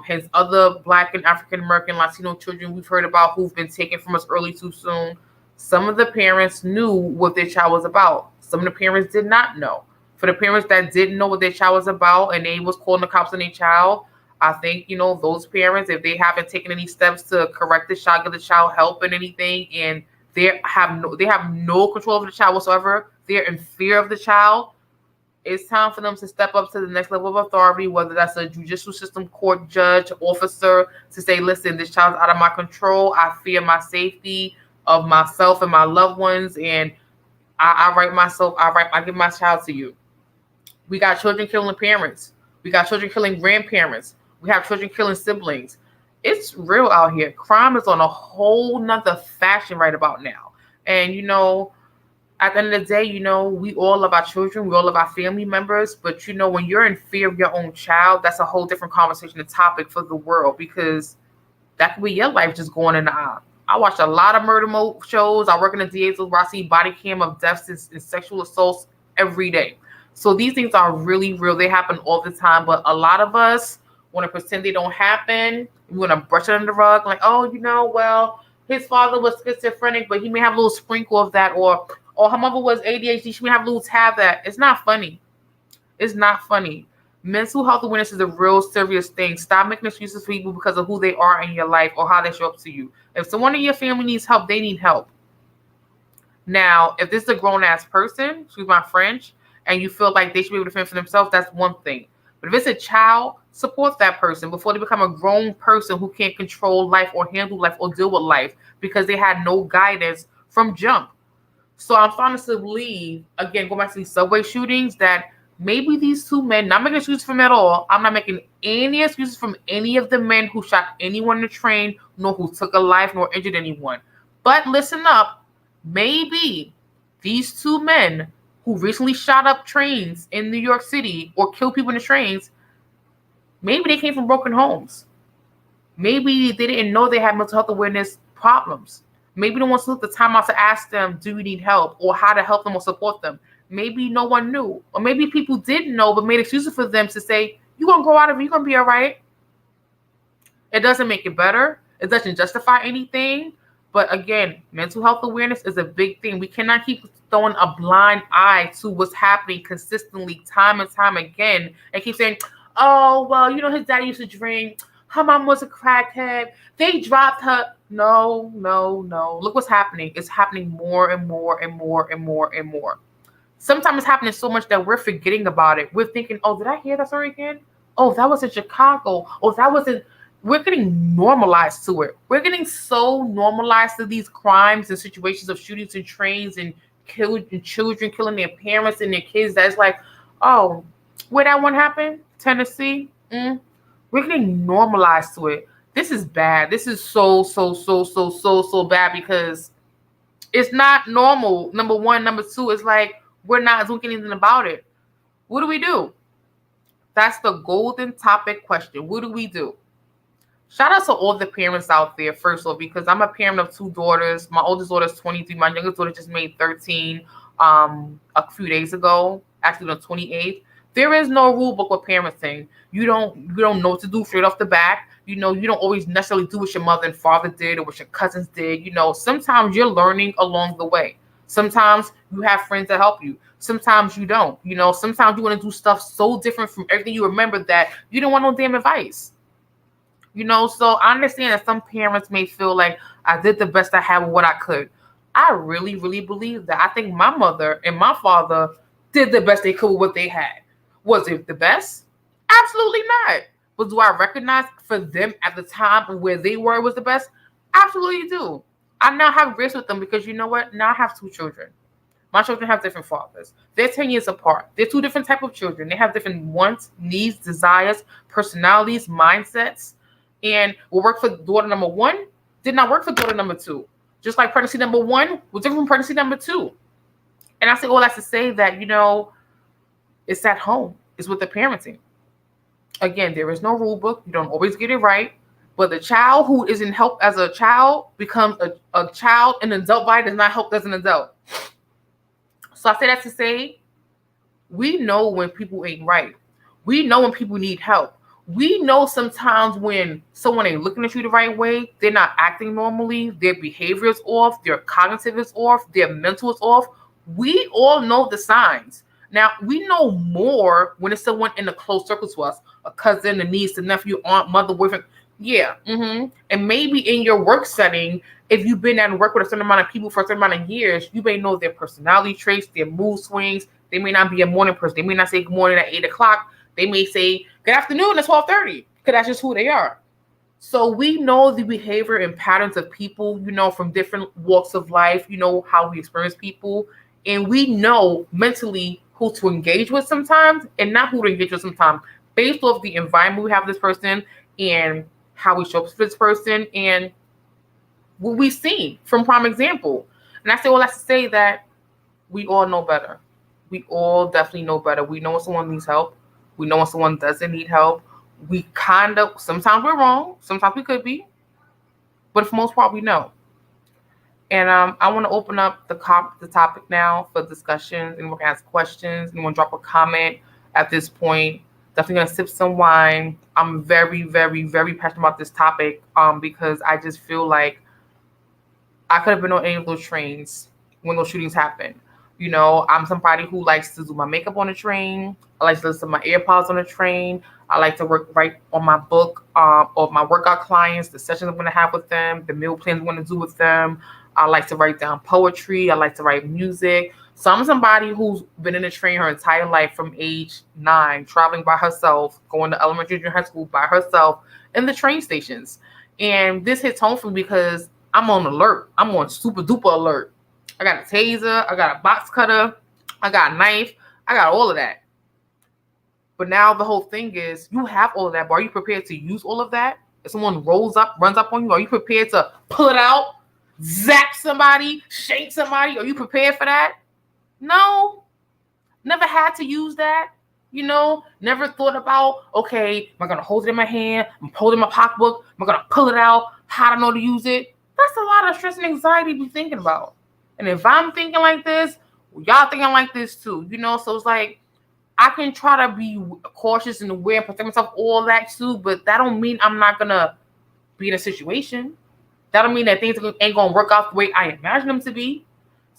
hence other Black and African American Latino children we've heard about who've been taken from us early too soon. Some of the parents knew what their child was about. Some of the parents did not know. For the parents that didn't know what their child was about and they was calling the cops on their child, I think, those parents, if they haven't taken any steps to correct the child, give the child help and anything, and they have no control over the child whatsoever, they're in fear of the child, it's time for them to step up to the next level of authority, whether that's a judicial system, court, judge, officer, to say, listen, this child's out of my control. I fear my safety of myself and my loved ones, and I give my child to you. We got children killing parents. We got children killing grandparents. We have children killing siblings. It's real out here. Crime is on a whole nother fashion right about now. And, at the end of the day, we all love our children. We all love our family members. But, when you're in fear of your own child, that's a whole different conversation and topic for the world, because that could be your life just going in the eye. I watch a lot of murder shows. I work in the DA's where I see body cam of deaths and sexual assaults every day. So these things are really real. They happen all the time. But a lot of us want to pretend they don't happen. We want to brush it under the rug. Like, well, his father was schizophrenic, but he may have a little sprinkle of that. Or her mother was ADHD. She may have a little tab of that. It's not funny. It's not funny. Mental health awareness is a real serious thing. Stop making excuses for people because of who they are in your life or how they show up to you. If someone in your family needs help, they need help. Now, if this is a grown-ass person, excuse my French, and you feel like they should be able to fend for themselves, that's one thing. But if it's a child, support that person before they become a grown person who can't control life or handle life or deal with life because they had no guidance from jump. So I'm starting to believe, again, going back to these subway shootings, that maybe these two men, not making excuses for them at all, I'm not making any excuses from any of the men who shot anyone in the train, nor who took a life, nor injured anyone. But listen up, maybe these two men who recently shot up trains in New York City or killed people in the trains, maybe they came from broken homes. Maybe they didn't know they had mental health awareness problems. Maybe no one took the time out to ask them, do you need help, or how to help them or support them. Maybe no one knew. Or maybe people did know but made excuses for them to say, you're going to grow out of it, you're going to be all right. It doesn't make it better. It doesn't justify anything. But again, mental health awareness is a big thing. We cannot keep throwing a blind eye to what's happening consistently time and time again and keep saying, oh, well, his daddy used to drink. Her mom was a crackhead. They dropped her. No. Look what's happening. It's happening more and more and more and more and more. Sometimes it's happening so much that we're forgetting about it. We're thinking, oh, did I hear that story again? Oh, that was in Chicago. Oh, that was in... We're getting normalized to it. We're getting so normalized to these crimes and situations of shootings and trains and children killing their parents and their kids. That's like, oh, where that one happened? Tennessee? We're getting normalized to it. This is bad. This is so bad because it's not normal. Number one. Number two, it's like we're not doing anything about it. What do we do? That's the golden topic question. What do we do? Shout out to all the parents out there, first of all, because I'm a parent of two daughters. My oldest daughter is 23. My youngest daughter just made 13 a few days ago, actually on the 28th. There is no rule book with parenting. You don't know what to do straight off the bat. You don't always necessarily do what your mother and father did or what your cousins did. Sometimes you're learning along the way. Sometimes you have friends that help you. Sometimes you don't. Sometimes you want to do stuff so different from everything you remember that you don't want no damn advice. So I understand that some parents may feel like I did the best I had with what I could. I really, really believe that. I think my mother and my father did the best they could with what they had. Was it the best? Absolutely not. But do I recognize for them at the time where they were was the best? Absolutely do. I now have grace with them because you know what? Now I have two children. My children have different fathers. They're 10 years apart. They're two different types of children. They have different wants, needs, desires, personalities, mindsets. And what worked for daughter number one did not work for daughter number two. Just like pregnancy number one was different from pregnancy number two. And I say all that to say that, it's at home. It's with the parenting. Again, there is no rule book. You don't always get it right. But the child who isn't helped as a child becomes a child, and an adult body does not help as an adult. So I say that to say, we know when people ain't right. We know when people need help. We know sometimes when someone ain't looking at you the right way, they're not acting normally, their behavior is off, their cognitive is off, their mental is off. We all know the signs. Now, we know more when it's someone in a close circle to us, a cousin, a niece, a nephew, aunt, mother, boyfriend. Yeah. And maybe in your work setting, if you've been at work with a certain amount of people for a certain amount of years, you may know their personality traits, their mood swings. They may not be a morning person. They may not say good morning at 8 o'clock. They may say good afternoon at 12:30, because that's just who they are. So we know the behavior and patterns of people, from different walks of life, how we experience people. And we know mentally who to engage with sometimes and not who to engage with sometimes, based off the environment we have this person and how we show up for this person and what we've seen from prime example. And I say all that to say that we all know better. We all definitely know better. We know when someone needs help. We know when someone doesn't need help. We sometimes we're wrong. Sometimes we could be. But for the most part, we know. And I want to open up the topic now for discussions. Anyone can ask questions. Anyone drop a comment at this point. Definitely going to sip some wine. I'm very, very, very passionate about this topic because I just feel like I could have been on any of those trains when those shootings happened. I'm somebody who likes to do my makeup on a train. I like to listen to my AirPods on a train. I like to write on my book of my workout clients, the sessions I'm going to have with them, the meal plans I'm going to do with them. I like to write down poetry. I like to write music. So I'm somebody who's been in a train her entire life from age 9, traveling by herself, going to elementary, junior high school by herself in the train stations. And this hits home for me because I'm on alert. I'm on super duper alert. I got a taser. I got a box cutter. I got a knife. I got all of that. But now the whole thing is you have all of that, but are you prepared to use all of that? If someone runs up on you, are you prepared to pull it out, zap somebody, shake somebody? Are you prepared for that? No. Never had to use that. Never thought about, okay, am I going to hold it in my hand? I'm holding my pocketbook. Am I going to pull it out? How do I know to use it? That's a lot of stress and anxiety to be thinking about. And if I'm thinking like this, y'all thinking like this too, So it's like I can try to be cautious and aware and protect myself, all that too. But that don't mean I'm not gonna be in a situation. That don't mean that things ain't gonna work out the way I imagine them to be.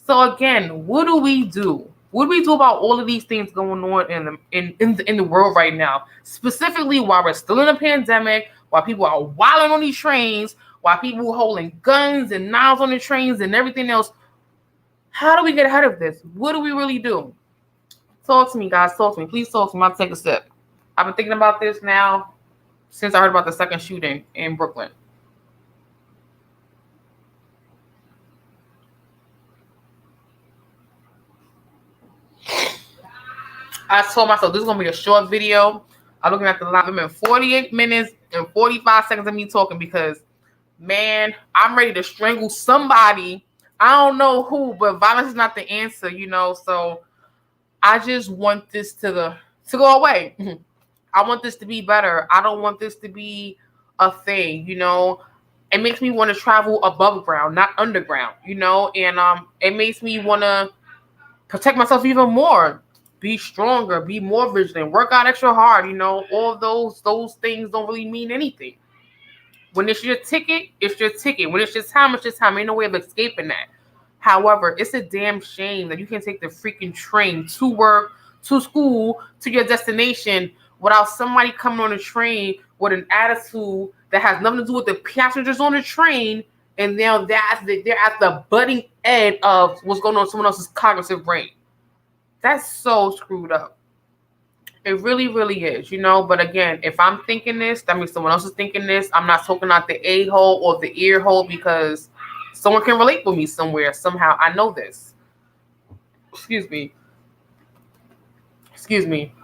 So again, what do we do? What do we do about all of these things going on in the world right now? Specifically, while we're still in a pandemic, while people are wilding on these trains, while people are holding guns and knives on the trains and everything else. How do we get ahead of this? What do we really do? Talk to me, guys. Talk to me. Please talk to me. I'll take a sip. I've been thinking about this now since I heard about the second shooting in Brooklyn. I told myself this is going to be a short video. I'm looking at the live. I'm in 48 minutes and 45 seconds of me talking because, man, I'm ready to strangle somebody. I don't know who, but violence is not the answer, So I just want this to go away. I want this to be better. I don't want this to be a thing, It makes me want to travel above ground, not underground, And it makes me want to protect myself even more, be stronger, be more vigilant, work out extra hard, All those things don't really mean anything. When it's your ticket, it's your ticket. When it's your time, it's your time. Ain't no way of escaping that. However, it's a damn shame that you can't take the freaking train to work, to school, to your destination without somebody coming on the train with an attitude that has nothing to do with the passengers on the train, and now they're at the budding edge of what's going on in someone else's cognitive brain. That's so screwed up. It really, really is, But again, if I'm thinking this, that means someone else is thinking this. I'm not talking out the a-hole or the ear hole because someone can relate with me somewhere, somehow. I know this. Excuse me.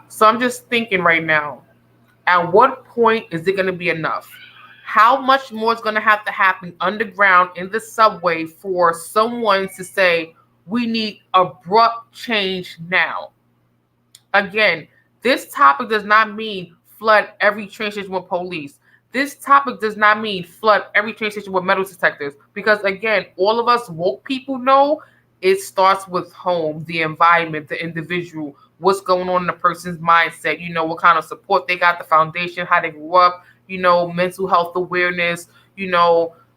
So I'm just thinking right now, at what point is it going to be enough? How much more is going to have to happen underground in the subway for someone to say, we need abrupt change now? Again, this topic does not mean flood every train station with police. This topic does not mean flood every train station with metal detectors. Because again, all of us woke people know It starts with home, the environment, the individual, what's going on in the person's mindset, what kind of support they got, the foundation, how they grew up, mental health awareness,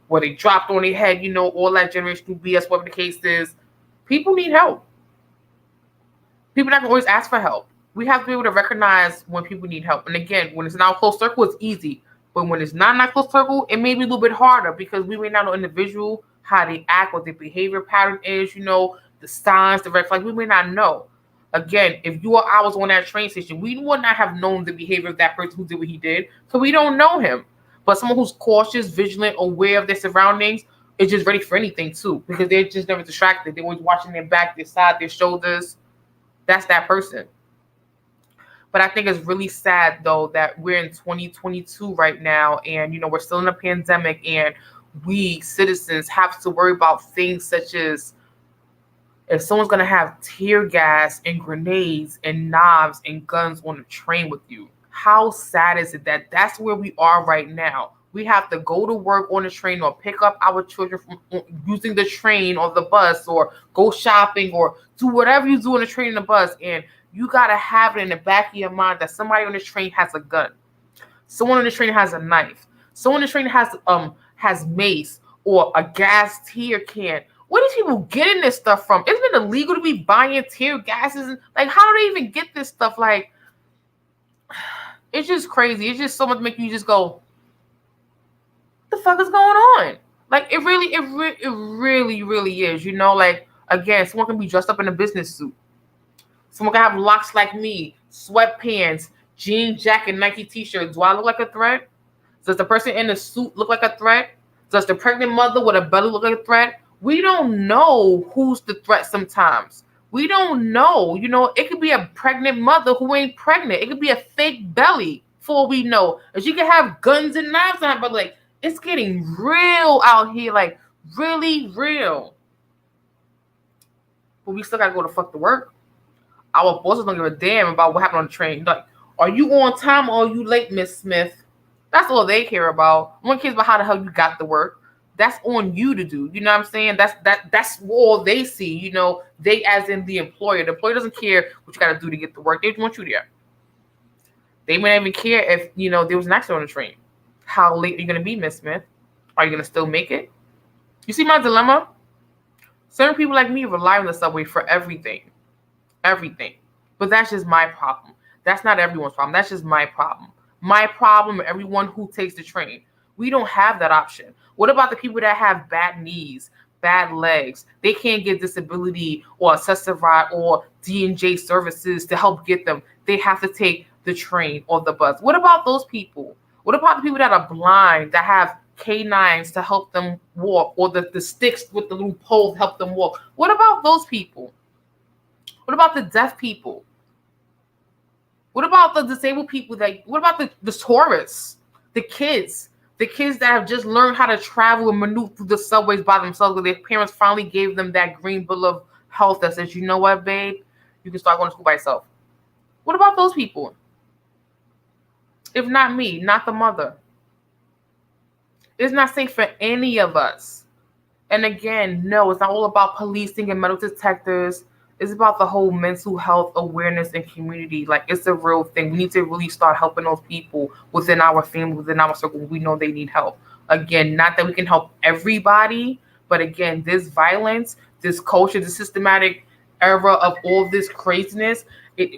what they dropped on their head, all that generational BS, whatever the case is. People need help. People not gonna always ask for help. We have to be able to recognize when people need help. And again, when it's in our close circle, it's easy. But when it's not in our close circle, it may be a little bit harder because we may not know individual, how they act, what their behavior pattern is, the signs, the red flags. We may not know. Again, if you or I was on that train station, we would not have known the behavior of that person who did what he did, so we don't know him. But someone who's cautious, vigilant, aware of their surroundings is just ready for anything too, because they're just never distracted. They're always watching their back, their side, their shoulders. That's that person. But I think it's really sad, though, that we're in 2022 right now, and, we're still in a pandemic, and we citizens have to worry about things such as if someone's going to have tear gas and grenades and knives and guns on the train with you. How sad is it that that's where we are right now? We have to go to work on the train or pick up our children from using the train or the bus or go shopping or do whatever you do on the train and the bus. And you got to have it in the back of your mind that somebody on the train has a gun. Someone on the train has a knife. Someone on the train has mace or a gas tear can. Where do people getting this stuff from? Isn't it illegal to be buying tear gases? Like, how do they even get this stuff? Like, it's just crazy. It's just so much to make you just go, the fuck is going on? Like, it really is. Like, again, someone can be dressed up in a business suit. Someone can have locks like me, sweatpants, jean jacket, Nike t-shirt. Do I look like a threat? Does the person in the suit look like a threat? Does the pregnant mother with a belly look like a threat? We don't know who's the threat sometimes. We don't know. It could be a pregnant mother who ain't pregnant. It could be a fake belly for all we know. And she could have guns and knives on her, but like, it's getting real out here, like really real. But we still gotta go to fuck to work. Our bosses don't give a damn about what happened on the train. Like, are you on time or are you late, Miss Smith? That's all they care about. No one cares about how the hell you got to work. That's on you to do. You know what I'm saying? That's all they see. They as in the employer. The employer doesn't care what you got to do to get to work. They just want you there. They may not even care if there was an accident on the train. How late are you going to be, Miss Smith? Are you going to still make it? You see my dilemma? Certain people like me rely on the subway for everything. Everything. But that's just my problem. That's not everyone's problem. That's just my problem. My problem and everyone who takes the train. We don't have that option. What about the people that have bad knees, bad legs? They can't get disability or assisted ride or D&J services to help get them. They have to take the train or the bus. What about those people? What about the people that are blind, that have canines to help them walk, or the sticks with the little poles help them walk? What about those people? What about the deaf people? What about the disabled people? What about the tourists, the kids that have just learned how to travel and maneuver through the subways by themselves because their parents finally gave them that green bill of health that says, you know what, babe, you can start going to school by yourself. What about those people? If not me, not the mother. It's not safe for any of us. And again, no, it's not all about policing and metal detectors. It's about the whole mental health awareness and community. Like, it's a real thing. We need to really start helping those people within our family, within our circle. We know they need help. Again, not that we can help everybody, but again, this violence, this culture, this systematic era of all this craziness,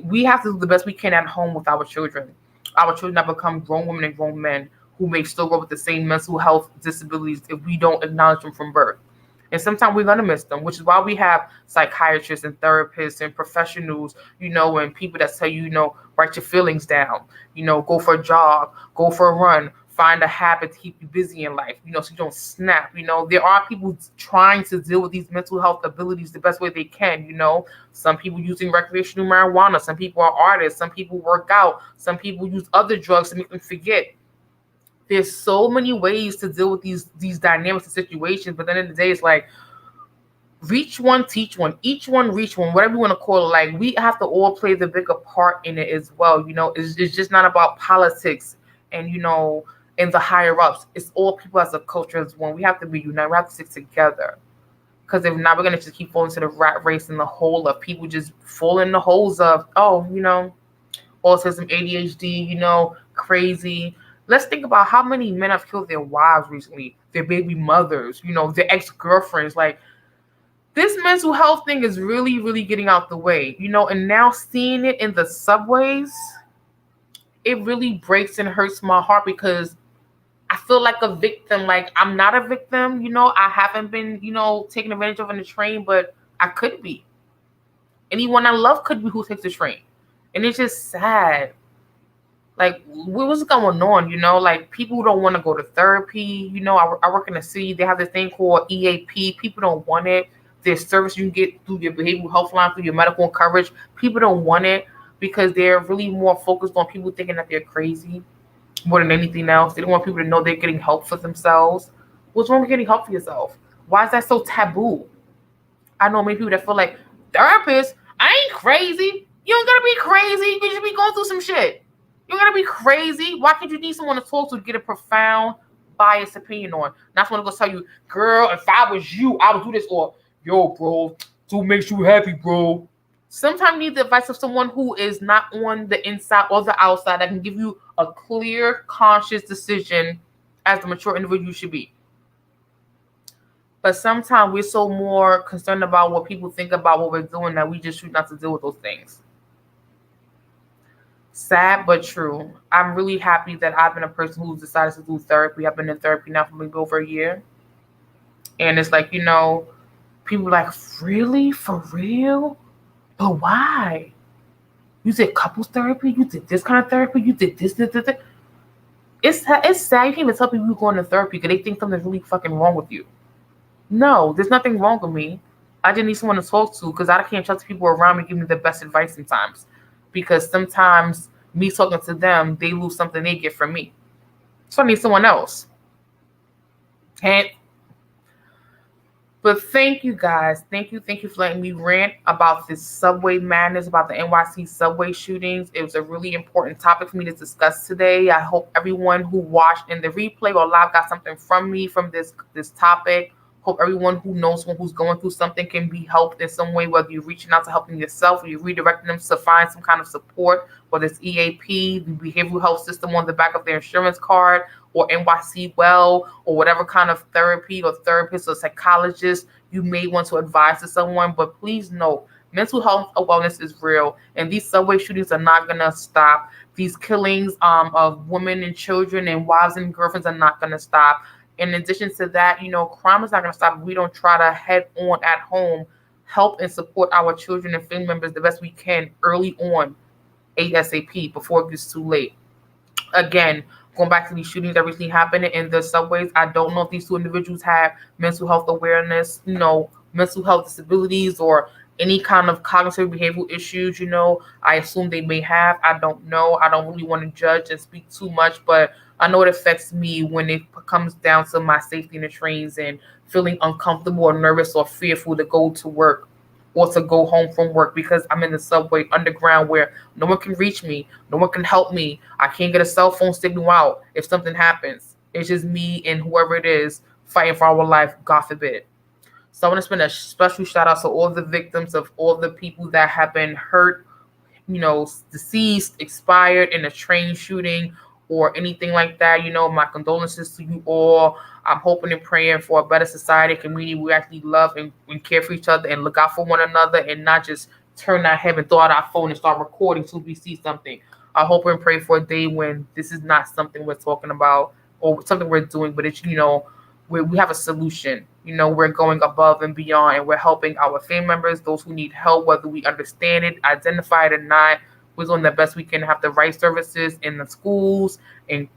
we have to do the best we can at home with our children. Our children have become grown women and grown men who may still grow with the same mental health disabilities if we don't acknowledge them from birth. And sometimes we're going to miss them, which is why we have psychiatrists and therapists and professionals, and people that tell you, write your feelings down, go for a jog, go for a run, find a habit to keep you busy in life, so you don't snap. There are people trying to deal with these mental health abilities the best way they can. Some people using recreational marijuana, some people are artists, some people work out, some people use other drugs to make them forget. There's so many ways to deal with these dynamics and situations, but at the end of the day, it's like, reach one, teach one, each one, reach one, whatever you want to call it. Like, we have to all play the bigger part in it as well. It's just not about politics and, and the higher ups. It's all people as a culture as one. We have to be united. We have to stick together. Because if not, we're going to just keep falling into the rat race and the hole of people just falling in the holes of, oh, autism, ADHD, crazy. Let's think about how many men have killed their wives recently, their baby mothers, their ex-girlfriends. Like, this mental health thing is really, really getting out the way, and now seeing it in the subways, it really breaks and hurts my heart because I feel like a victim. Like, I'm not a victim, I haven't been, taken advantage of in the train, but I could be. Anyone I love could be who takes the train. And it's just sad. Like, what's going on, Like, people don't want to go to therapy. I work in a city. They have this thing called EAP. People don't want it. There's service you can get through your behavioral health line, through your medical coverage. People don't want it because they're really more focused on people thinking that they're crazy more than anything else. They don't want people to know they're getting help for themselves. What's wrong with getting help for yourself? Why is that so taboo? I know many people that feel like, therapist, I ain't crazy. You don't gotta be crazy. You just be going through some shit. You don't gotta be crazy. Why can't you need someone to talk to get a profound, biased opinion on? Not someone to go tell you, girl, if I was you, I would do this. Or, yo, bro, so it makes you happy, bro. Sometimes you need the advice of someone who is not on the inside or the outside that can give you a clear, conscious decision as the mature individual you should be. But sometimes we're so more concerned about what people think about what we're doing that we just choose not to deal with those things. Sad but true. I'm really happy that I've been a person who's decided to do therapy. I've been in therapy now for maybe over a year. And it's like, people are like, really? For real? But why? You did couples therapy? You did this kind of therapy? You did this. It's sad. You can't even tell people you're going to therapy because they think something's really fucking wrong with you. No, there's nothing wrong with me. I just need someone to talk to because I can't trust people around me giving me the best advice sometimes. Because sometimes me talking to them, they lose something they get from me. So I need someone else. But thank you guys. Thank you for letting me rant about this subway madness, about the NYC subway shootings. It was a really important topic for me to discuss today. I hope everyone who watched in the replay or live got something from me from this topic. Hope everyone who knows someone who's going through something can be helped in some way, whether you're reaching out to helping yourself or you're redirecting them to find some kind of support, whether it's EAP, the behavioral health system on the back of their insurance card, or NYC Well, or whatever kind of therapy or therapist or psychologist you may want to advise to someone. But please know, mental health awareness is real, and these subway shootings are not going to stop. These killings of women and children and wives and girlfriends are not going to stop. In addition to that, crime is not going to stop if we don't try to head on at home, help and support our children and family members the best we can early on, ASAP, before it gets too late. Again, going back to these shootings that recently happened in the subways, I don't know if these two individuals have mental health awareness, mental health disabilities or any kind of cognitive behavioral issues, I assume they may have. I don't know. I don't really want to judge and speak too much, but I know it affects me when it comes down to my safety in the trains and feeling uncomfortable or nervous or fearful to go to work or to go home from work because I'm in the subway underground where no one can reach me. No one can help me. I can't get a cell phone signal out if something happens. It's just me and whoever it is fighting for our life, God forbid. So I want to spend a special shout out to all the victims of all the people that have been hurt, deceased, expired in a train shooting or anything like that. My condolences to you all. I'm hoping and praying for a better society, community where we actually love and care for each other and look out for one another and not just turn our head and throw out our phone and start recording till we see something. I hope and pray for a day when this is not something we're talking about or something we're doing, but it's, we have a solution. We're going above and beyond and we're helping our family members, those who need help, whether we understand it, identify it or not. We're doing the best we can to have the right services in the schools, in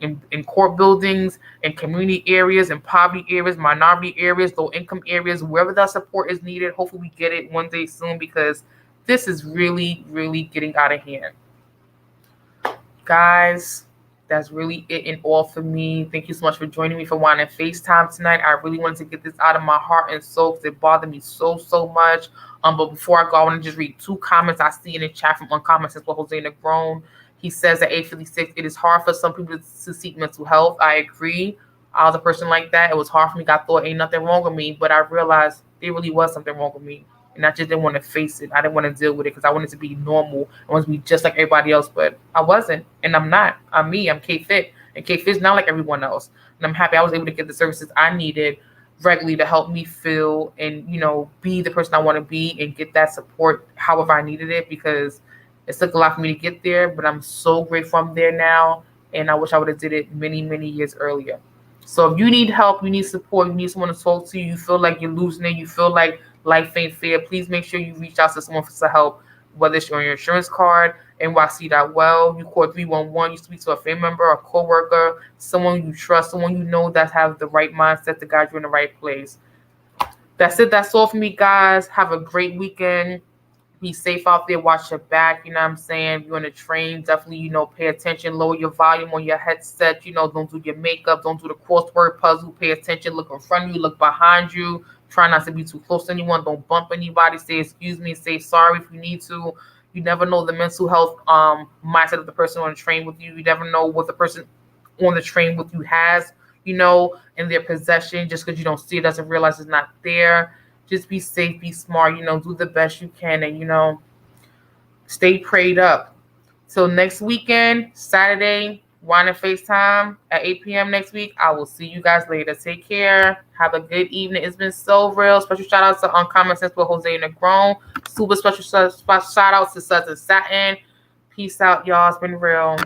court buildings, in community areas, in poverty areas, minority areas, low income areas, wherever that support is needed. Hopefully we get it one day soon because this is really, really getting out of hand. Guys, that's really it and all for me. Thank you so much for joining me for Wine and FaceTime tonight. I really wanted to get this out of my heart and soul because it bothered me so much. But before I go, I want to just read 2 comments I see in the chat from Uncommon Sense with Jose Negron. He says at 8:56, it is hard for some people to seek mental health. I agree. I was a person like that. It was hard for me. I thought ain't nothing wrong with me, but I realized there really was something wrong with me. And I just didn't want to face it. I didn't want to deal with it because I wanted to be normal. I wanted to be just like everybody else, but I wasn't. And I'm not. I'm me. I'm KFIT. And KFIT's not like everyone else. And I'm happy I was able to get the services I needed regularly to help me feel and, be the person I want to be and get that support however I needed it, because it took a lot for me to get there, but I'm so grateful I'm there now. And I wish I would have did it many, many years earlier. So if you need help, you need support, you need someone to talk to, you feel like you're losing it, you feel like life ain't fair, please make sure you reach out to someone for help, whether it's on your insurance card, NYC.well, you call 311, you speak to a family member, a coworker, someone you trust, someone you know that have the right mindset to guide you in the right place. That's it. That's all for me, guys. Have a great weekend. Be safe out there. Watch your back. You know what I'm saying? If you're on a train, definitely, pay attention. Lower your volume on your headset. Don't do your makeup. Don't do the crossword puzzle. Pay attention. Look in front of you. Look behind you. Try not to be too close to anyone. Don't bump anybody. Say excuse me. Say sorry if you need to. You never know the mental health mindset of the person on the train with you. You never know what the person on the train with you has, in their possession. Just because you don't see it doesn't realize it's not there. Just be safe, be smart, do the best you can, and, stay prayed up. Till next weekend, Saturday, Wine and FaceTime at 8 p.m. next week. I will see you guys later. Take care. Have a good evening. It's been so real. Special shout out to Uncommon Sense with Jose Negron. Super special shout out to Suds and Satin. Peace out, y'all. It's been real.